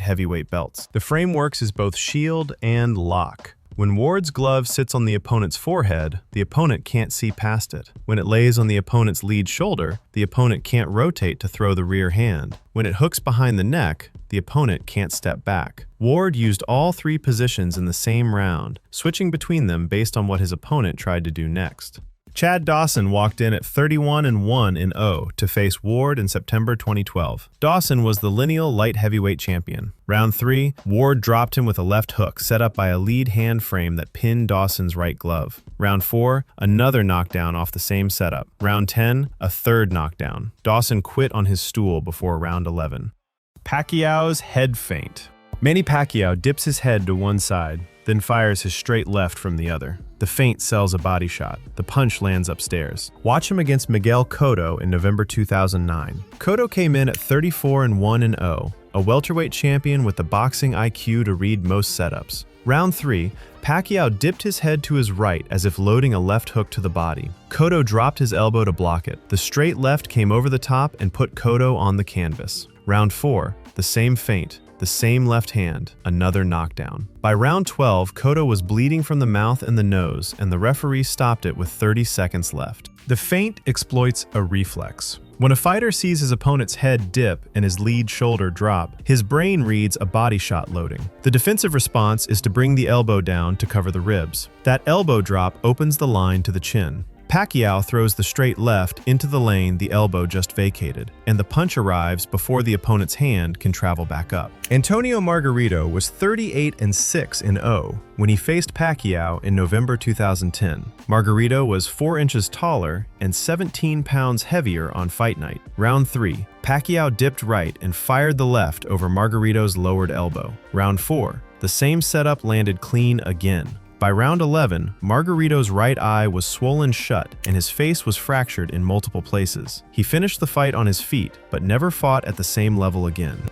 heavyweight belts. The frame works as both shield and lock. When Ward's glove sits on the opponent's forehead, the opponent can't see past it. When it lays on the opponent's lead shoulder, the opponent can't rotate to throw the rear hand. When it hooks behind the neck, the opponent can't step back. Ward used all 3 positions in the same round, switching between them based on what his opponent tried to do next. Chad Dawson walked in at 31-1-0 to face Ward in September 2012. Dawson was the lineal light heavyweight champion. Round 3, Ward dropped him with a left hook set up by a lead hand frame that pinned Dawson's right glove. Round 4, another knockdown off the same setup. Round 10, a third knockdown. Dawson quit on his stool before round 11. Pacquiao's head feint. Manny Pacquiao dips his head to one side, then fires his straight left from the other. The feint sells a body shot. The punch lands upstairs. Watch him against Miguel Cotto in November 2009. Cotto came in at 34-1-0, a welterweight champion with the boxing IQ to read most setups. Round 3, Pacquiao dipped his head to his right as if loading a left hook to the body. Cotto dropped his elbow to block it. The straight left came over the top and put Cotto on the canvas. Round 4, the same feint. The same left hand, another knockdown. By round 12, Cotto was bleeding from the mouth and the nose, and the referee stopped it with 30 seconds left. The feint exploits a reflex. When a fighter sees his opponent's head dip and his lead shoulder drop, his brain reads a body shot loading. The defensive response is to bring the elbow down to cover the ribs. That elbow drop opens the line to the chin. Pacquiao throws the straight left into the lane the elbow just vacated, and the punch arrives before the opponent's hand can travel back up. Antonio Margarito was 38-6-0 when he faced Pacquiao in November 2010. Margarito was 4 inches taller and 17 pounds heavier on fight night. Round 3, Pacquiao dipped right and fired the left over Margarito's lowered elbow. Round 4, the same setup landed clean again. By round 11, Margarito's right eye was swollen shut and his face was fractured in multiple places. He finished the fight on his feet, but never fought at the same level again.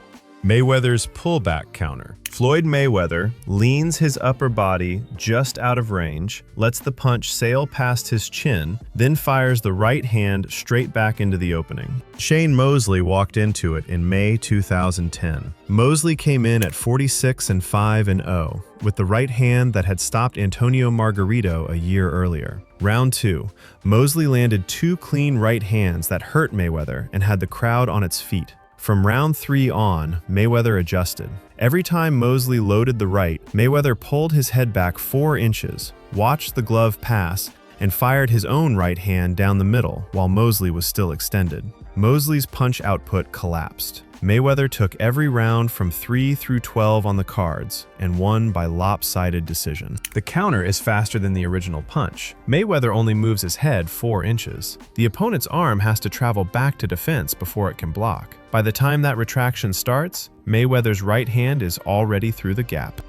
Mayweather's pullback counter. Floyd Mayweather leans his upper body just out of range, lets the punch sail past his chin, then fires the right hand straight back into the opening. Shane Mosley walked into it in May 2010. Mosley came in at 46-5-0 with the right hand that had stopped Antonio Margarito a year earlier. Round 2, Mosley landed 2 clean right hands that hurt Mayweather and had the crowd on its feet. From round 3 on, Mayweather adjusted. Every time Mosley loaded the right, Mayweather pulled his head back 4 inches, watched the glove pass, and fired his own right hand down the middle while Mosley was still extended. Mosley's punch output collapsed. Mayweather took every round from 3 through 12 on the cards and won by lopsided decision. The counter is faster than the original punch. Mayweather only moves his head 4 inches. The opponent's arm has to travel back to defense before it can block. By the time that retraction starts, Mayweather's right hand is already through the gap.